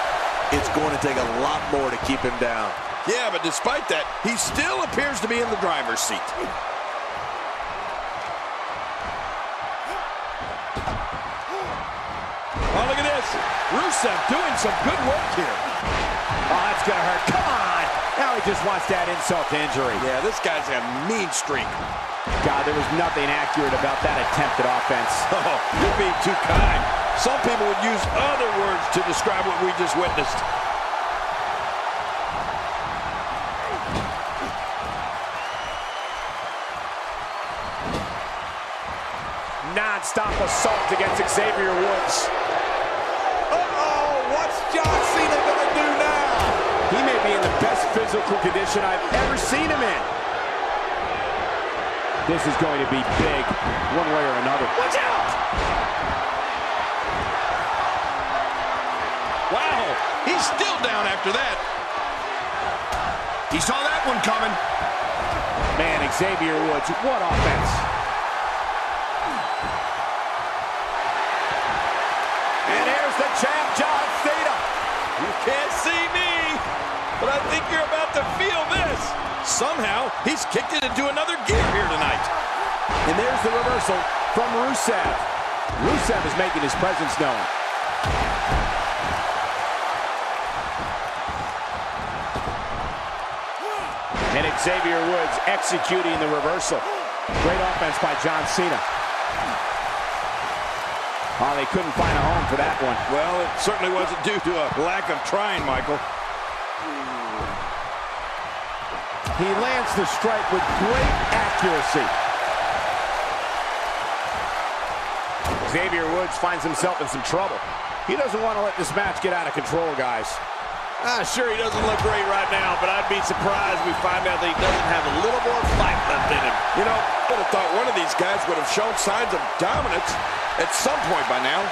It's going to take a lot more to keep him down. Yeah, but despite that, he still appears to be in the driver's seat. Oh, look at this. Rusev doing some good work here. Oh, that's going to hurt. Come on. Now he just wants that insult to injury. Yeah, this guy's a mean streak. God, there was nothing accurate about that attempted offense. Oh, you're being too kind. Some people would use other words to describe what we just witnessed. Non-stop assault against Xavier Woods. Uh-oh, what's John Cena going to do now? He may be in the best physical condition I've ever seen him in. This is going to be big, one way or another. Watch out! Wow, he's still down after that. He saw that one coming. Man, Xavier Woods, what offense. John Cena. You can't see me, but I think you're about to feel this. Somehow, he's kicked it into another gear here tonight. And there's the reversal from Rusev. Rusev is making his presence known. And Xavier Woods executing the reversal. Great offense by John Cena. Oh, they couldn't find a home for that one. Well, it certainly wasn't due to a lack of trying, Michael. He lands the strike with great accuracy. Xavier Woods finds himself in some trouble. He doesn't want to let this match get out of control, guys. Sure, he doesn't look great right now, but I'd be surprised if we find out that he doesn't have a little more fight left in him. You know, I would have thought one of these guys would have shown signs of dominance at some point by now.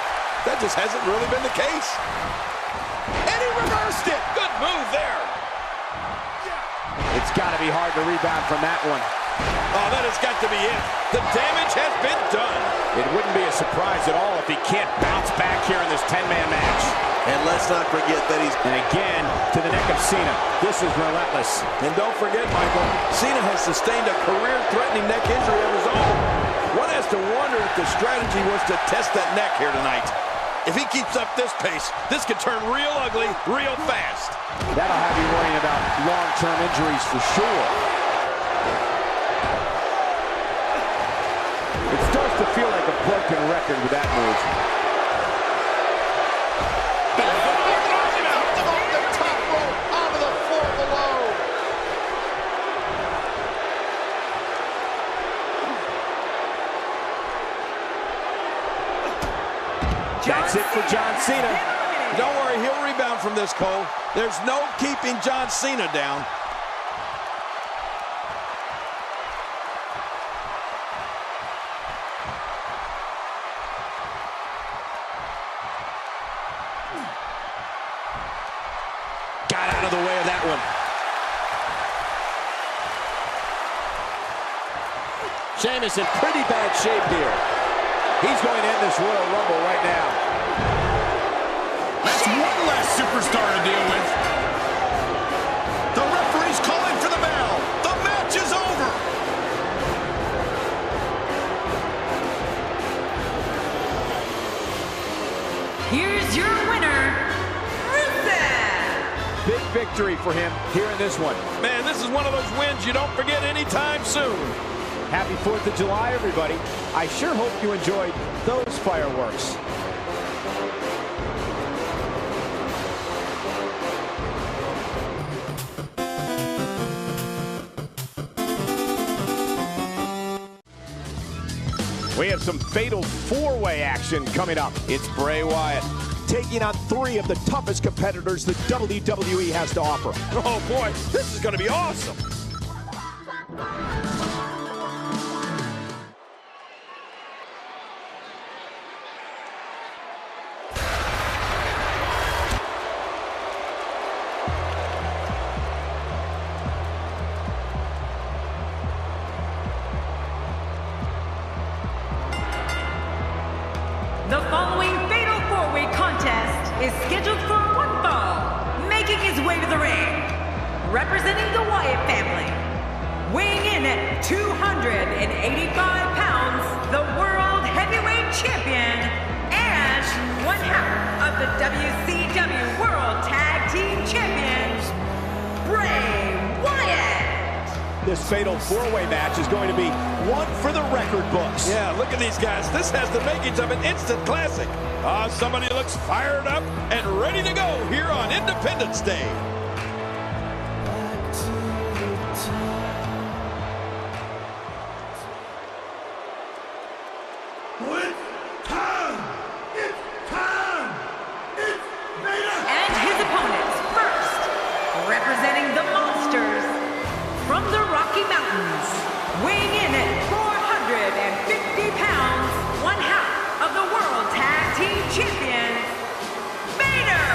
That just hasn't really been the case. And he reversed it! Good move there. It's got to be hard to rebound from that one. Oh, that has got to be it. The damage has been done. It wouldn't be a surprise at all if he can't bounce back here in this 10-man match. And let's not forget that he's... And again, to the neck of Cena. This is relentless. And don't forget, Michael, Cena has sustained a career-threatening neck injury of his own. One has to wonder if the strategy was to test that neck here tonight. If he keeps up this pace, this could turn real ugly real fast. That'll have you worrying about long-term injuries for sure. It starts to feel like a broken record with that move. That's it for John Cena. Don't worry, he'll rebound from this, Cole. There's no keeping John Cena down. Got out of the way of that one. Sheamus in pretty bad shape here. He's going to end this Royal Rumble right now. That's one less superstar to deal with. The referee's calling for the bell. The match is over. Here's your winner, Rusev. Big victory for him here in this one. Man, this is one of those wins you don't forget anytime soon. Happy 4th of July, everybody. I sure hope you enjoyed those fireworks. We have some fatal four-way action coming up. It's Bray Wyatt taking on 3 of the toughest competitors the WWE has to offer. Oh boy, this is going to be awesome. The following fatal four-way contest is scheduled for one fall. Making his way to the ring, representing the Wyatt family, weighing in at 285 pounds, the World Heavyweight Champion, and one half of the WCW World Tag Team Champions, Bray Wyatt. This fatal four-way match is going to be one for the record books. Yeah, look at these guys. This has the makings of an instant classic. Somebody looks fired up and ready to go here on Independence Day. And his opponents first, representing the Monsters from the Rocky Mountains, weighing in at 450 pounds, one half of the World Tag Team Champions, Vader.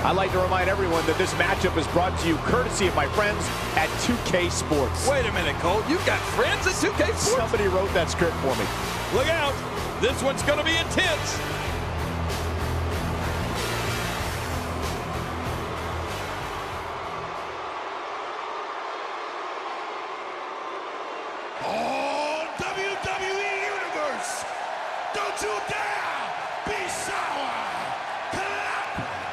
I'd like to remind everyone that this matchup is brought to you courtesy of my friends at 2K Sports. Wait a minute, Cole. You've got friends at 2K Sports? Somebody wrote that script for me. Look out. This one's going to be intense. Oh, WWE Universe, don't you dare be sour. Clap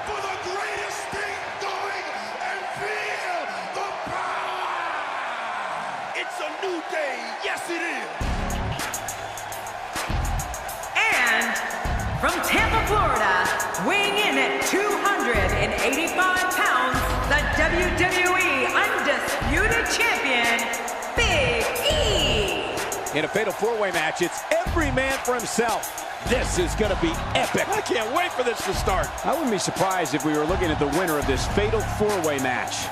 for the greatest thing going and feel the power. It's a new day. Yes, it is. And from Tampa, Florida, weighing in at 285 pounds, the WWE Undisputed Champion, Big E. In a fatal four-way match, it's every man for himself. This is going to be epic. I can't wait for this to start. I wouldn't be surprised if we were looking at the winner of this fatal four-way match.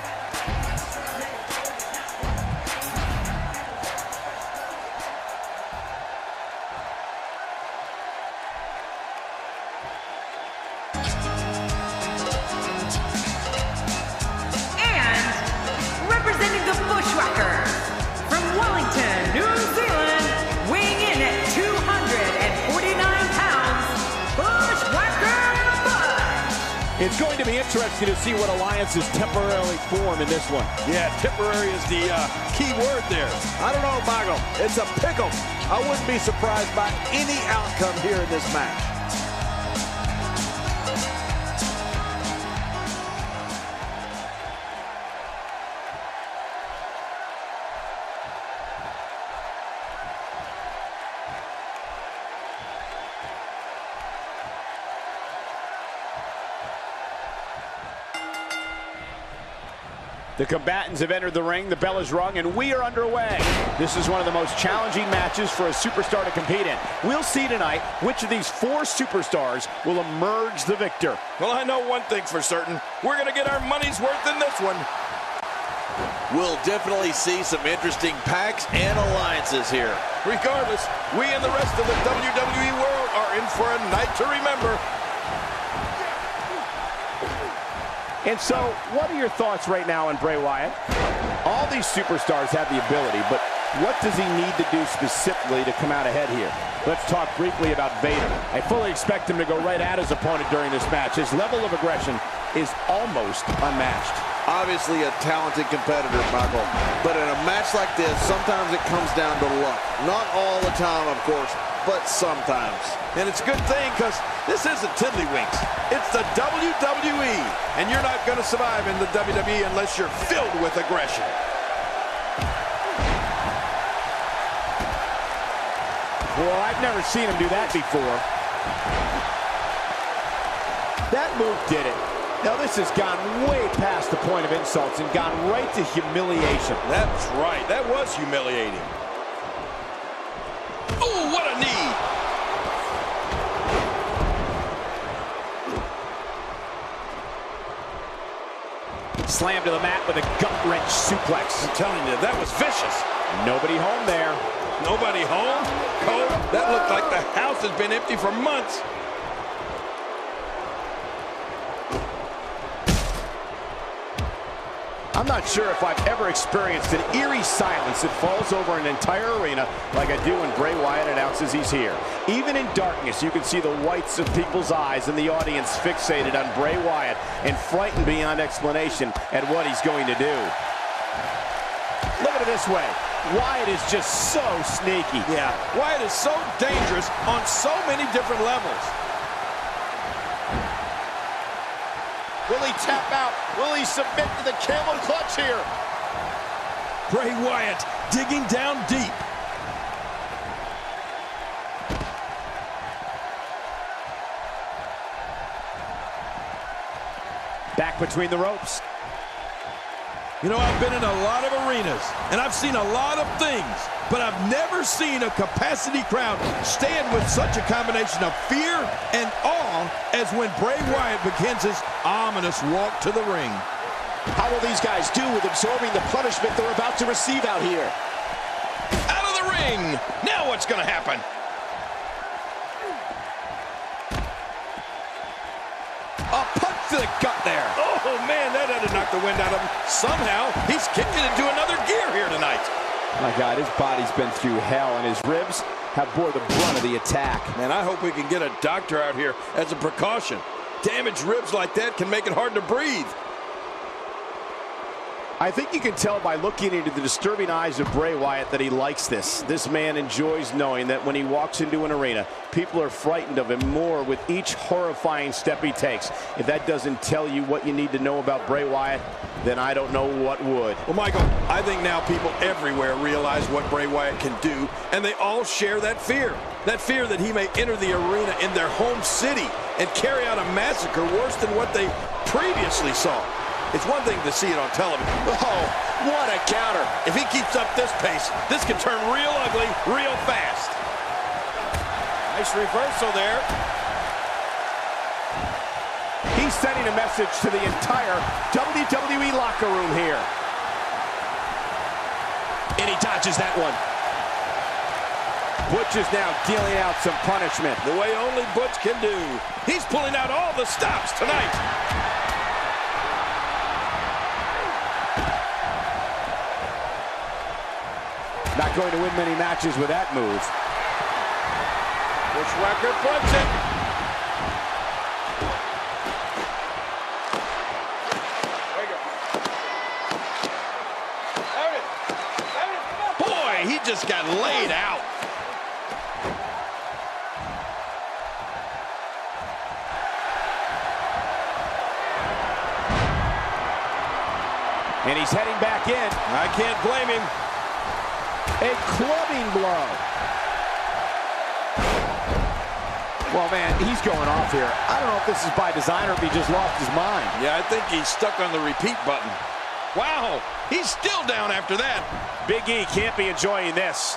Representing the Bushwhackers, from Wellington, New Zealand, weighing in at 249 pounds, Bushwhacker Butch. It's going to be interesting to see what alliances temporarily form in this one. Yeah, temporary is the key word there. I don't know, Michael. It's a pickle. I wouldn't be surprised by any outcome here in this match. The combatants have entered the ring, the bell is rung, and we are underway. This is one of the most challenging matches for a superstar to compete in. We'll see tonight which of these four superstars will emerge the victor. Well, I know one thing for certain. We're going to get our money's worth in this one. We'll definitely see some interesting packs and alliances here. Regardless, we and the rest of the WWE world are in for a night to remember. And so, what are your thoughts right now on Bray Wyatt? All these superstars have the ability, but what does he need to do specifically to come out ahead here? Let's talk briefly about Vader. I fully expect him to go right at his opponent during this match. His level of aggression is almost unmatched. Obviously a talented competitor, Michael. But in a match like this, sometimes it comes down to luck. Not all the time, of course, but sometimes. And it's a good thing because this isn't Tiddlywinks. It's the WWE. And you're not going to survive in the WWE unless you're filled with aggression. Well, I've never seen him do that before. That move did it. Now this has gone way past the point of insults and gone right to humiliation. That's right. That was humiliating. Oh, what a knee. Slammed to the mat with a gut-wrench suplex. I'm telling you, that was vicious. Nobody home there. Nobody home? Cold? That looked like the house has been empty for months. I'm not sure if I've ever experienced an eerie silence that falls over an entire arena like I do when Bray Wyatt announces he's here. Even in darkness, you can see the whites of people's eyes and the audience fixated on Bray Wyatt and frightened beyond explanation at what he's going to do. Look at it this way. Wyatt is just so sneaky. Yeah, Wyatt is so dangerous on so many different levels. Will he tap out? Will he submit to the camel clutch here? Bray Wyatt digging down deep. Back between the ropes. You know, I've been in a lot of arenas, and I've seen a lot of things, but I've never seen a capacity crowd stand with such a combination of fear and awe as when Bray Wyatt begins his ominous walk to the ring. How will these guys do with absorbing the punishment they're about to receive out here? Out of the ring! Now what's going to happen? A punch to the gut there. Oh, man, that had to knock the wind out of him. Somehow, he's kicked it into another gear here tonight. My God, his body's been through hell, and his ribs have bore the brunt of the attack. Man, I hope we can get a doctor out here as a precaution. Damaged ribs like that can make it hard to breathe. I think you can tell by looking into the disturbing eyes of Bray Wyatt that he likes this. This man enjoys knowing that when he walks into an arena, people are frightened of him more with each horrifying step he takes. If that doesn't tell you what you need to know about Bray Wyatt, then I don't know what would. Well, Michael, I think now people everywhere realize what Bray Wyatt can do, and they all share that fear. That fear that he may enter the arena in their home city and carry out a massacre worse than what they previously saw. It's one thing to see it on television. Oh, what a counter. If he keeps up this pace, this can turn real ugly real fast. Nice reversal there. He's sending a message to the entire WWE locker room here. And he dodges that one. Butch is now dealing out some punishment. The way only Butch can do. He's pulling out all the stops tonight. Not going to win many matches with that move. Butch record flips it. Boy, he just got laid out. And he's heading back in. I can't blame him. A clubbing blow. Well, man, he's going off here. I don't know if this is by design or if he just lost his mind. Yeah, I think he's stuck on the repeat button. Wow, he's still down after that. Big E can't be enjoying this.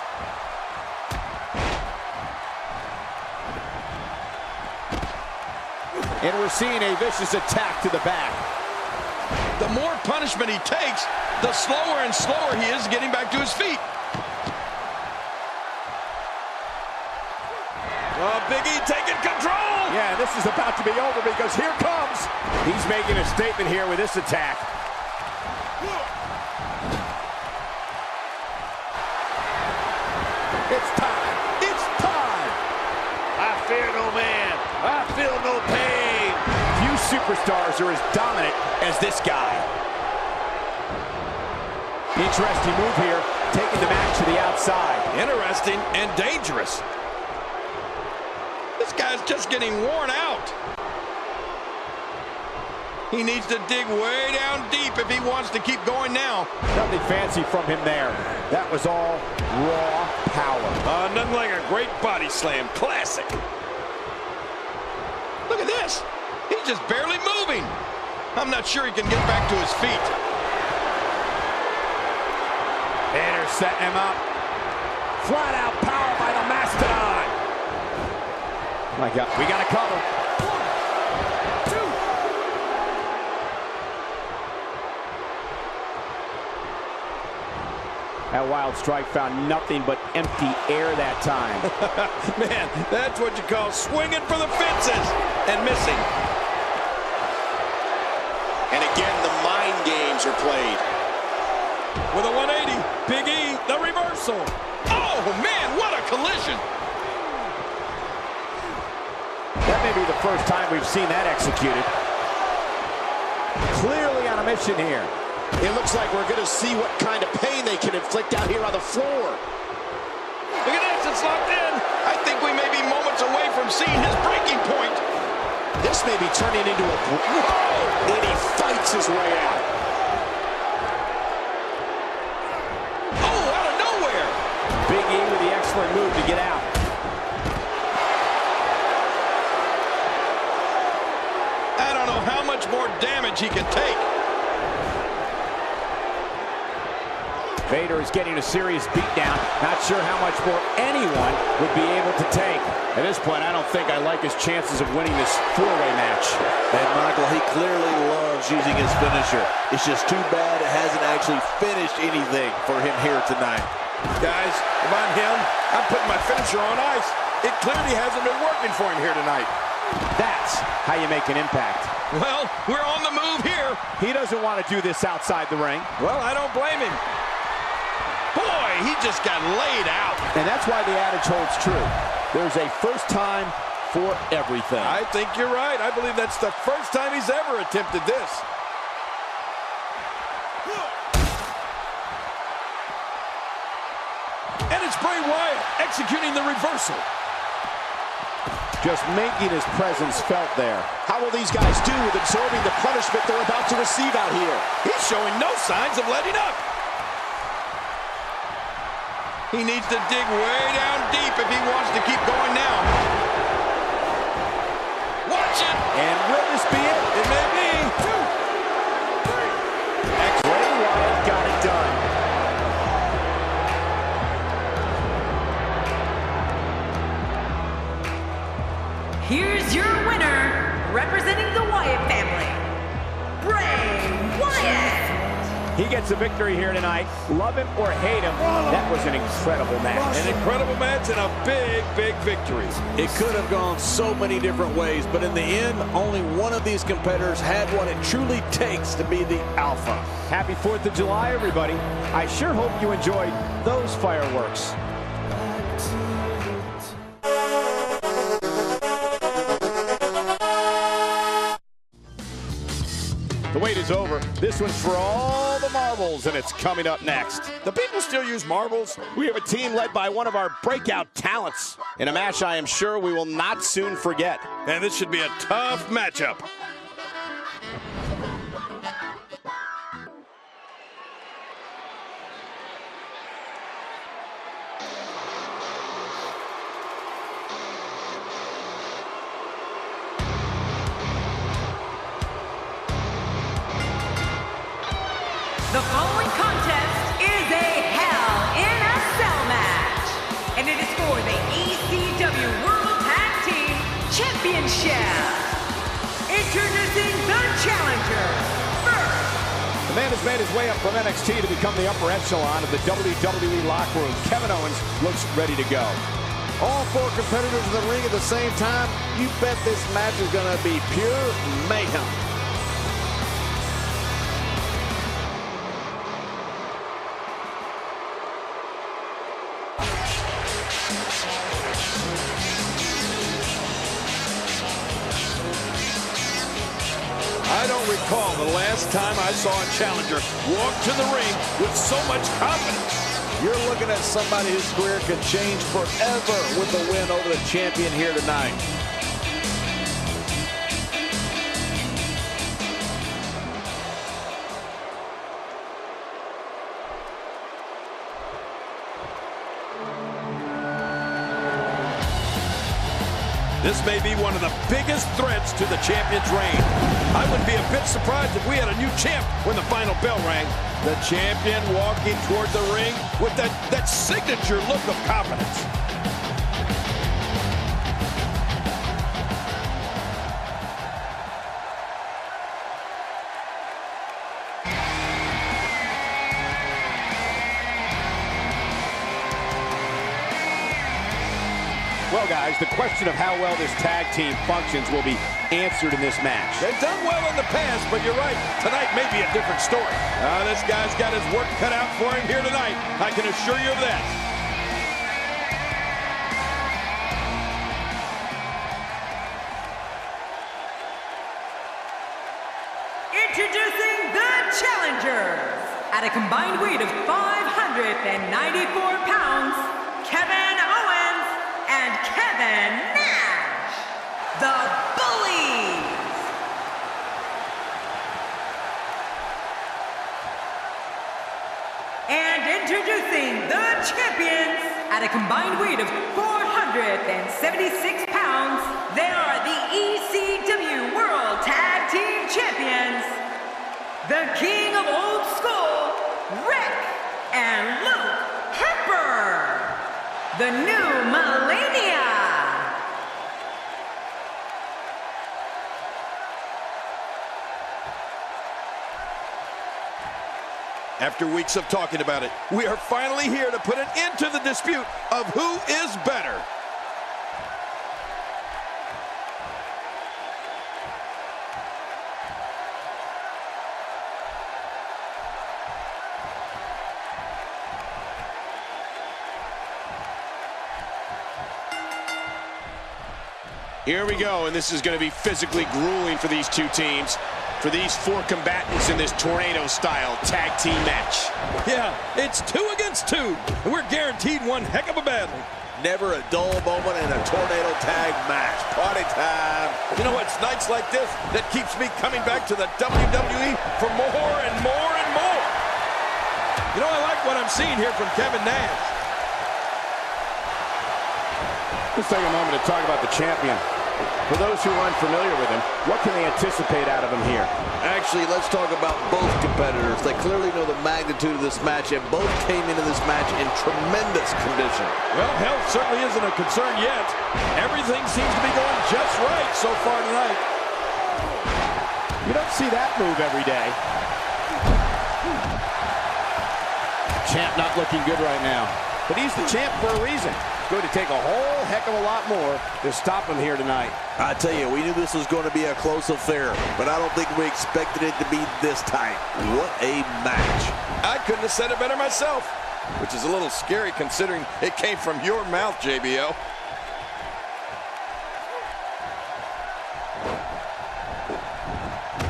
And we're seeing a vicious attack to the back. The more punishment he takes, the slower and slower he is getting back to his feet. Oh, Big E taking control. Yeah, this is about to be over because here comes. He's making a statement here with this attack. It's time. It's time. I fear no man. I feel no pain. Few superstars are as dominant as this guy. Interesting move here, taking the match to the outside. Interesting and dangerous. This guy's just getting worn out. He needs to dig way down deep if he wants to keep going now. Nothing fancy from him there. That was all raw power. Nothing like a great body slam. Classic. Look at this. He's just barely moving. I'm not sure he can get back to his feet. Vader setting him up. Flat out power by the Mastodon. My God, we got to cover. 1, 2. That wild strike found nothing but empty air that time. Man, that's what you call swinging for the fences and missing. And again, the mind games are played. With a 180, Big E, the reversal. Oh, man, what a collision. That may be the first time we've seen that executed. Clearly on a mission here. It looks like we're going to see what kind of pain they can inflict out here on the floor. Look at this, it's locked in. I think we may be moments away from seeing his breaking point. This may be turning into a... Whoa! And he fights his way out. Oh, out of nowhere. Big E with the excellent move to get out. I don't know how much more damage he can take. Vader is getting a serious beatdown. Not sure how much more anyone would be able to take. At this point, I don't think I like his chances of winning this four-way match. And Michael, he clearly loves using his finisher. It's just too bad it hasn't actually finished anything for him here tonight. Guys, if I'm him, I'm putting my finisher on ice. It clearly hasn't been working for him here tonight. That's how you make an impact. Well, we're on the move here. He doesn't want to do this outside the ring. Well, I don't blame him. Boy, he just got laid out. And that's why the adage holds true. There's a first time for everything. I think you're right. I believe that's the first time he's ever attempted this. it's Bray Wyatt executing the reversal. Just making his presence felt there. How will these guys do with absorbing the punishment they're about to receive out here? He's showing no signs of letting up. He needs to dig way down deep if he wants to keep going now. Watch it! And will this be it? It may be. 2, 3. Bray Wyatt got it done. Here's your winner, representing the Wyatt family, Bray Wyatt. He gets a victory here tonight. Love him or hate him, that was an incredible match. An incredible match and a big, big victory. It could have gone so many different ways, but in the end, only one of these competitors had what it truly takes to be the alpha. Happy 4th of July, everybody. I sure hope you enjoyed those fireworks. The wait is over. This one's for all the marbles, and it's coming up next. The people still use marbles? We have a team led by one of our breakout talents in a match I am sure we will not soon forget. And this should be a tough matchup. The following contest is a Hell in a Cell match, and it is for the XTW World Tag Team Championship. Introducing the challenger first. The man has made his way up from NXT to become the upper echelon of the WWE locker room. Kevin Owens looks ready to go. All 4 competitors in the ring at the same time. You bet this match is going to be pure mayhem. I don't recall the last time I saw a challenger walk to the ring with so much confidence. You're looking at somebody whose career could change forever with the win over the champion here tonight. This may be one of the biggest threats to the champion's reign. I would be a bit surprised if we had a new champ when the final bell rang. The champion walking toward the ring with that signature look of confidence. Well, guys, the question of how well this tag team functions will be answered in this match. They've done well in the past, but you're right. Tonight may be a different story. This guy's got his work cut out for him here tonight. I can assure you of that. Introducing the challengers. At a combined weight of 594 pounds, Kevin Owens and Kevin Nash, the Bullies. And introducing the champions, at a combined weight of 476 pounds, they are the ECW World Tag Team Champions, the King of Old School, Rick and Luke Harper, the New Millennia. After weeks of talking about it, we are finally here to put an end to the dispute of who is better. Here we go, and this is going to be physically grueling for these two teams. for these four combatants in this tornado-style tag team match. Yeah, it's 2 against 2, and we're guaranteed one heck of a battle. Never a dull moment in a tornado tag match. Party time. You know, it's nights like this that keeps me coming back to the WWE for more and more and more. You know, I like what I'm seeing here from Kevin Nash. Let's take a moment to talk about the champion. For those who are unfamiliar with him, what can they anticipate out of him here? Actually, let's talk about both competitors. They clearly know the magnitude of this match, and both came into this match in tremendous condition. Well, health certainly isn't a concern yet. Everything seems to be going just right so far tonight. You don't see that move every day. Champ not looking good right now. But he's the champ for a reason. Going to take a whole heck of a lot more to stop him here tonight. I tell you, we knew this was going to be a close affair, but I don't think we expected it to be this tight. What a match. I couldn't have said it better myself, which is a little scary considering it came from your mouth, JBL.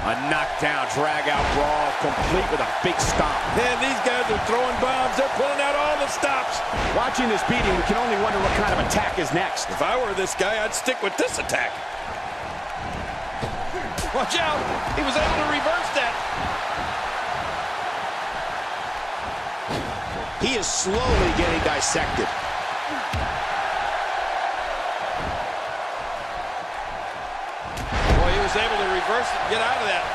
A knockdown, drag-out brawl, complete with a big stomp. Man, these guys are throwing bombs. They're pulling out all the stops. Watching this beating, we can only wonder what kind of attack is next. If I were this guy, I'd stick with this attack. Watch out. He was able to reverse that. He is slowly getting dissected. Boy, he was able to reverse it and get out of that.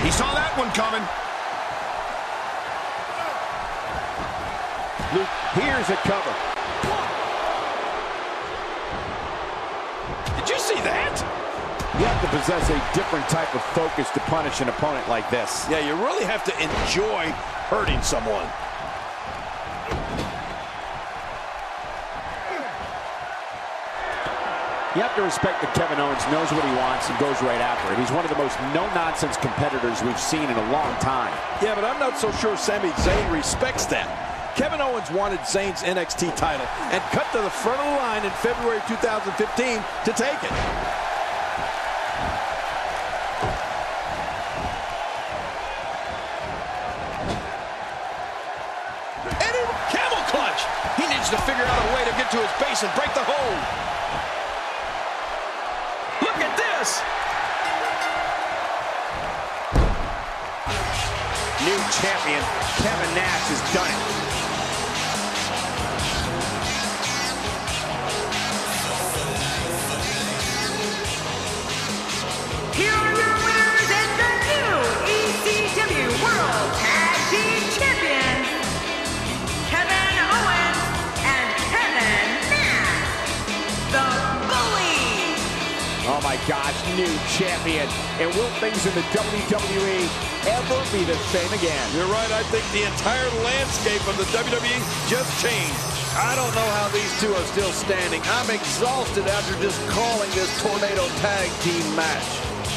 He saw that one coming. Luke, here's a cover. Did you see that? You have to possess a different type of focus to punish an opponent like this. Yeah, you really have to enjoy hurting someone. You have to respect that Kevin Owens knows what he wants and goes right after it. He's one of the most no-nonsense competitors we've seen in a long time. Yeah, but I'm not so sure Sami Zayn respects that. Kevin Owens wanted Zayn's NXT title and cut to the front of the line in February 2015 to take it. And a camel clutch. He needs to figure out a way to get to his base and break the hold. Look at this. New champion, Kevin Nash, has done it. Here are your winners and the new ECW World Tag Team Champions, Kevin Owens and Kevin Nash, the Bully. Oh my gosh, new champion. And will things in the WWE ever be the same again? You're right, I think the entire landscape of the WWE just changed. I don't know how these two are still standing. I'm exhausted after just calling this tornado tag team match.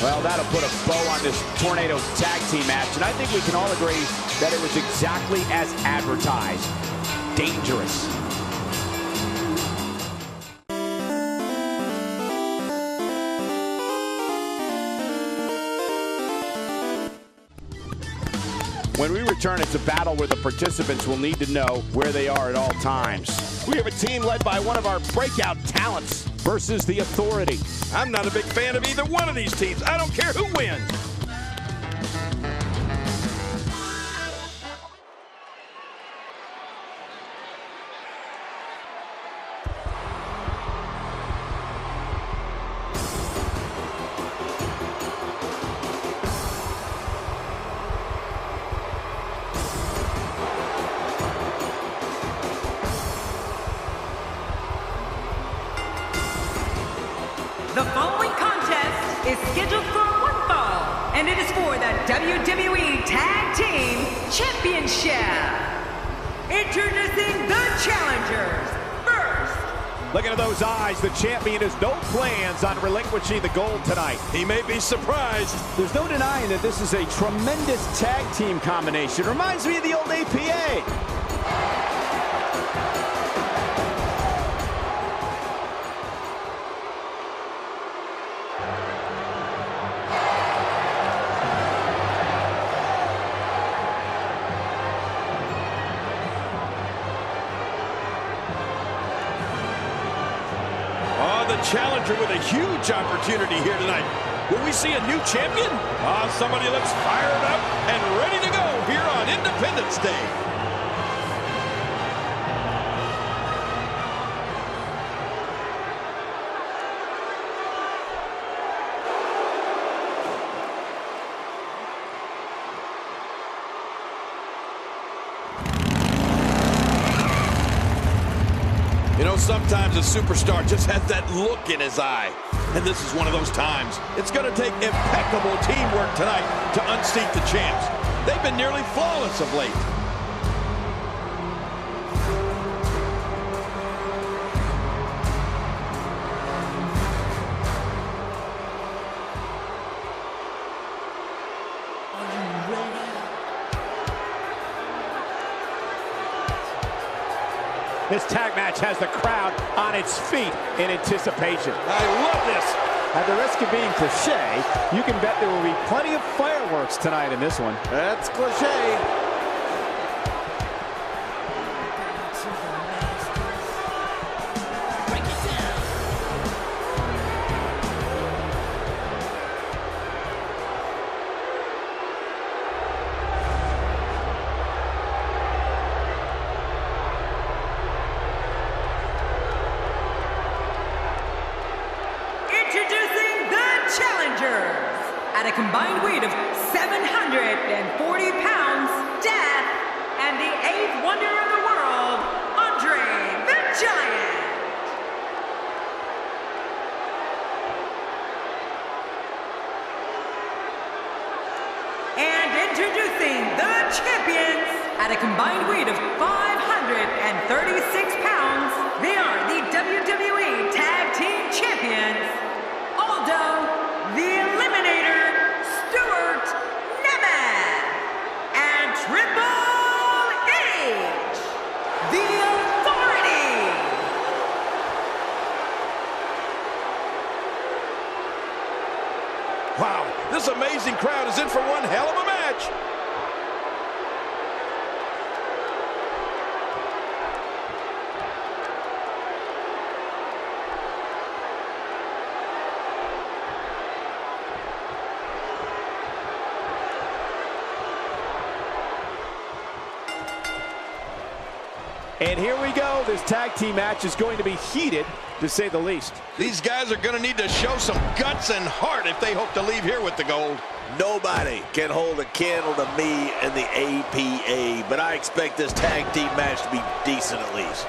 Well, that'll put a bow on this tornado tag team match, and I think we can all agree that it was exactly as advertised. Dangerous. When we return, it's a battle where the participants will need to know where they are at all times. We have a team led by one of our breakout talents versus the Authority. I'm not a big fan of either one of these teams. I don't care who wins. The following contest is scheduled for one fall, and it is for the WWE Tag Team Championship. Introducing the challengers. First, Looking at those eyes, the champion has no plans on relinquishing the gold tonight. He may be surprised. There's no denying that this is a tremendous tag team combination. Reminds me of the old APA. challenger with a huge opportunity here tonight. Will we see a new champion? Somebody looks fired up and ready to go here on Independence Day. You know, sometimes a superstar just has that look in his eye. And this is one of those times. It's going to take impeccable teamwork tonight to unseat the champs. They've been nearly flawless of late. This tag match has the crowd on its feet in anticipation. I love this. At the risk of being cliche, you can bet there will be plenty of fireworks tonight in this one. That's cliche. At a combined weight of 740 pounds, Death, and the 8th wonder of the world, Andre the Giant. And introducing the champions, at a combined weight of 536 pounds, they are the WWE Tag Team Champions, Aldo the Eliminator, Stuart Nemeth, and Triple H, the Authority. Wow, this amazing crowd is in for one hell of a match. And here we go. This tag team match is going to be heated, to say the least. These guys are going to need to show some guts and heart if they hope to leave here with the gold. Nobody can hold a candle to me and the APA, but I expect this tag team match to be decent at least.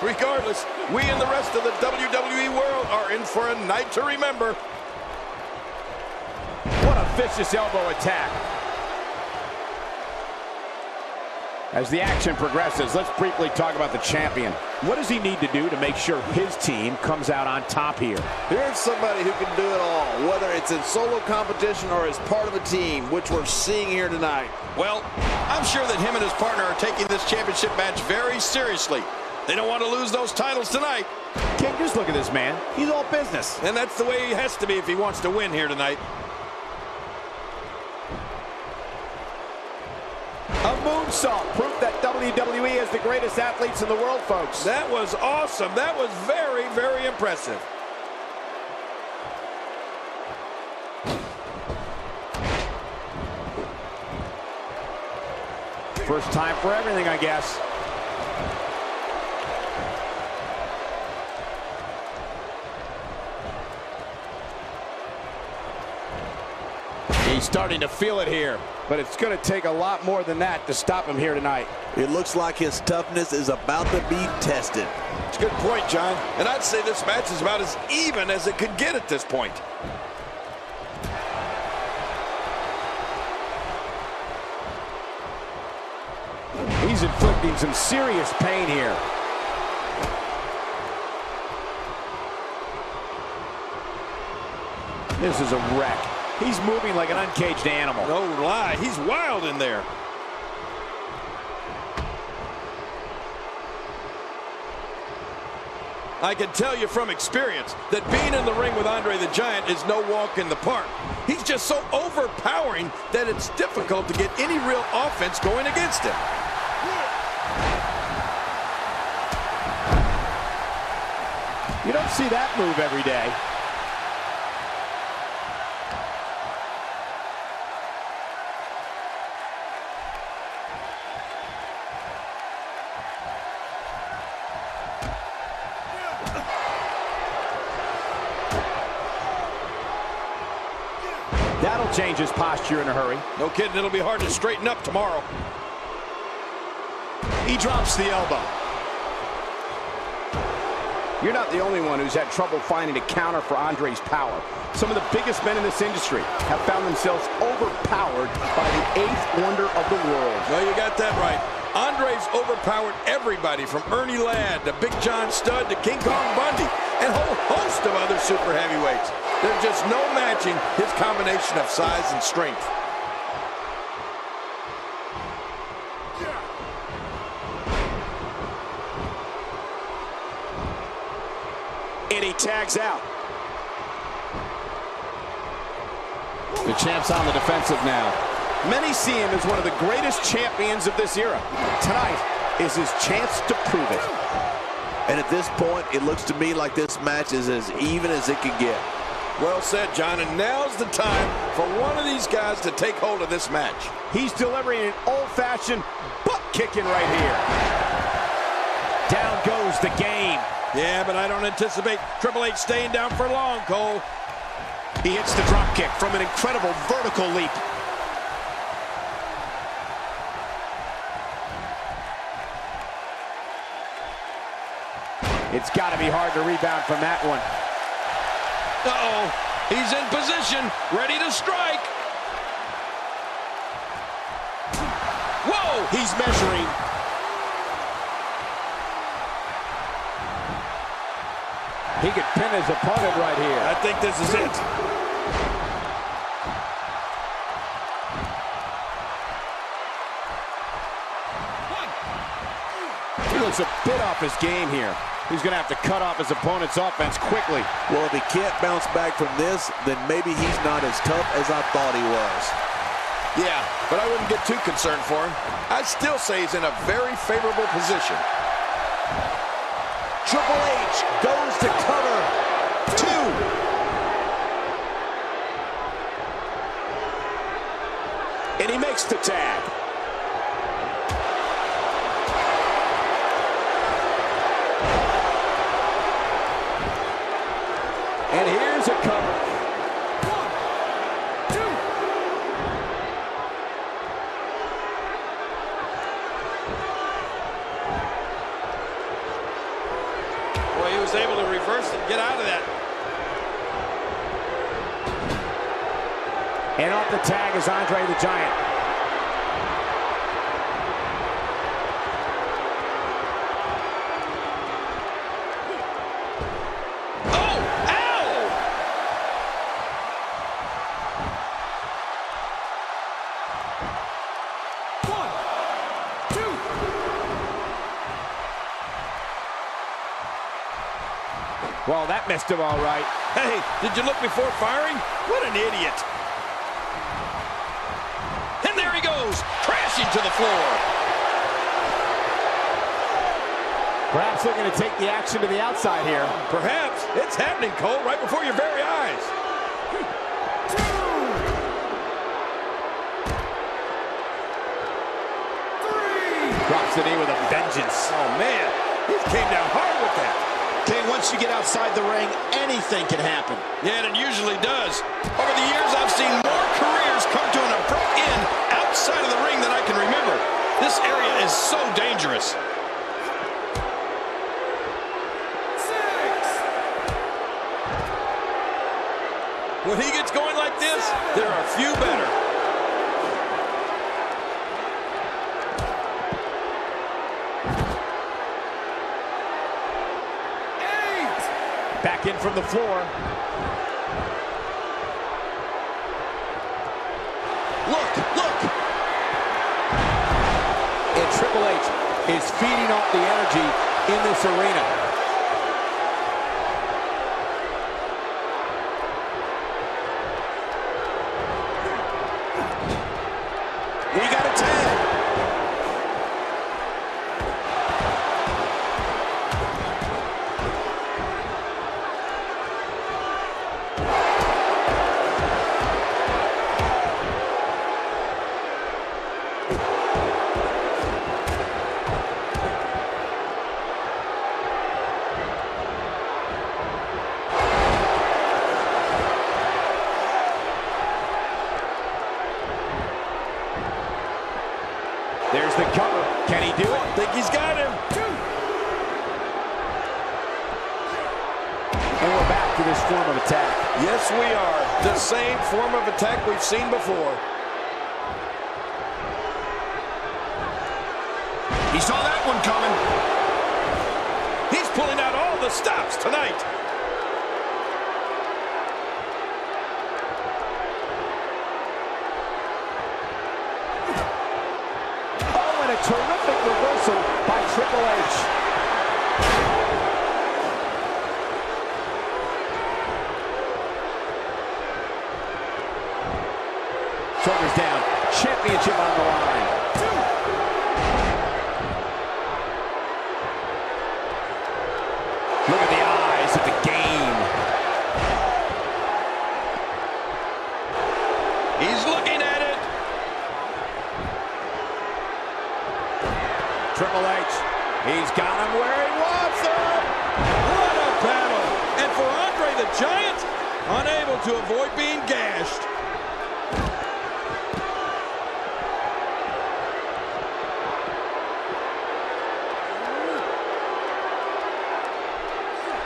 Regardless, we and the rest of the WWE world are in for a night to remember. What a vicious elbow attack. As the action progresses, let's briefly talk about the champion. What does he need to do to make sure his team comes out on top here? Here's somebody who can do it all, whether it's in solo competition or as part of a team, which we're seeing here tonight. Well, I'm sure that him and his partner are taking this championship match very seriously. They don't want to lose those titles tonight. King, just look at this man. He's all business. And that's the way he has to be if he wants to win here tonight. A moonsault, proof that WWE is the greatest athletes in the world, folks. That was awesome. That was very, very impressive. First time for everything, I guess. He's starting to feel it here, but it's going to take a lot more than that to stop him here tonight. It looks like his toughness is about to be tested. It's a good point, John. And I'd say this match is about as even as it could get at this point. He's inflicting some serious pain here. This is a wreck. He's moving like an uncaged animal. No lie, he's wild in there. I can tell you from experience that being in the ring with Andre the Giant is no walk in the park. He's just so overpowering that it's difficult to get any real offense going against him. You don't see that move every day. That'll change his posture in a hurry. No kidding, it'll be hard to straighten up tomorrow. He drops the elbow. You're not the only one who's had trouble finding a counter for Andre's power. Some of the biggest men in this industry have found themselves overpowered by the 8th wonder of the world. Well, you got that right. Andre's overpowered everybody from Ernie Ladd to Big John Studd to King Kong Bundy and a whole host of other super heavyweights. There's just no matching his combination of size and strength. And he tags out. The champ's on the defensive now. Many see him as one of the greatest champions of this era. Tonight is his chance to prove it. And at this point, it looks to me like this match is as even as it can get. Well said, John, and now's the time for one of these guys to take hold of this match. He's delivering an old-fashioned butt kicking right here. Down goes the game. Yeah, but I don't anticipate Triple H staying down for long, Cole. He hits the drop kick from an incredible vertical leap. It's got to be hard to rebound from that one. Uh-oh, he's in position, ready to strike. Whoa, He's measuring. He could pin his opponent right here. I think this is it. He looks a bit off his game here. He's going to have to cut off his opponent's offense quickly. Well, if he can't bounce back from this, then maybe he's not as tough as I thought he was. Yeah, but I wouldn't get too concerned for him. I'd still say he's in a very favorable position. Triple H goes to cover. 2. And he makes the tag. And here's a cover. 1, 2. Boy, he was able to reverse it and get out of that. And off the tag is Andre the Giant. Well, that missed him all right. Hey, did you look before firing? What an idiot. And there he goes, crashing to the floor. Perhaps looking to take the action to the outside here. Perhaps. It's happening, Cole, right before your very eyes. Drops the knee with a vengeance. Oh, man. He came down hard with that. Okay, once you get outside the ring, anything can happen. Yeah, and it usually does. Over the years, I've seen more careers come to an abrupt end outside of the ring than I can remember. This area is so dangerous. 6. When he gets going like this, there are few better. Back in from the floor. Look, look. And Triple H is feeding off the energy in this arena. We got a tag. There's the cover. Can he do it? I think he's got him. And we're back to this form of attack. Yes, we are. The same form of attack we've seen before. He saw that one coming. He's pulling out all the stops tonight. Oh, and a terrific reversal by Triple H. Shoulders down. Championship on the line. Look at the eyes of the game. He's looking at it. Triple H, he's got him where he wants him. What a battle. And for Andre the Giant, unable to avoid being gashed.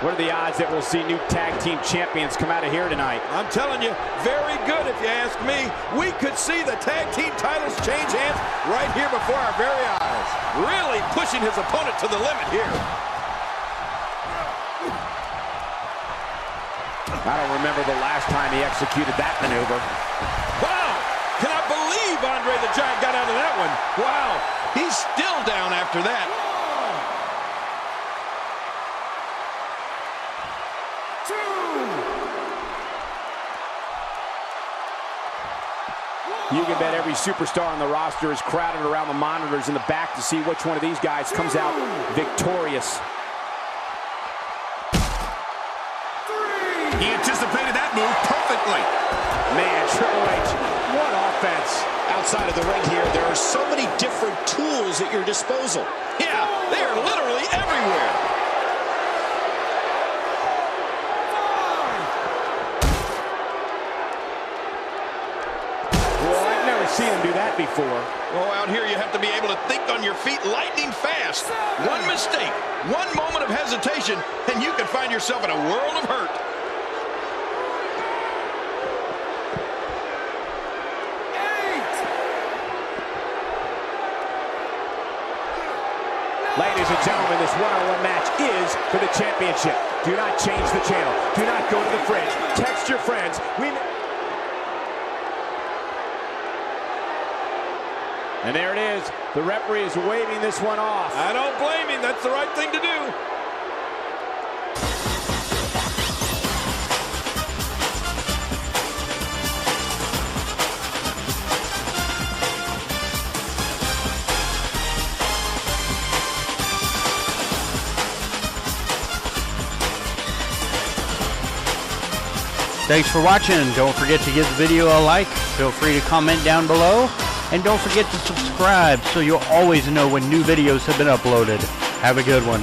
What are the odds that we'll see new tag team champions come out of here tonight? I'm telling you, very good if you ask me. We could see the tag team titles change hands right here before our very eyes. Really pushing his opponent to the limit here. I don't remember the last time he executed that maneuver. Wow! Can I believe Andre the Giant got out of that one? Wow! He's still down after that. You can bet every superstar on the roster is crowded around the monitors in the back to see which one of these guys comes out victorious. He anticipated that move perfectly. Man, Triple H, what offense. Outside of the ring here, there are so many different tools at your disposal. Yeah, they are literally everywhere. Seen him do that before. Oh, out here you have to be able to think on your feet lightning fast. One mistake, one moment of hesitation, and you can find yourself in a world of hurt. Ladies and gentlemen, this one-on-one match is for the championship. Do not change the channel. Do not go to the fridge. Text your friends. And there it is. The referee is waving this one off. I don't blame him. That's the right thing to do. Thanks for watching. Don't forget to give the video a like. Feel free to comment down below. And don't forget to subscribe so you'll always know when new videos have been uploaded. Have a good one.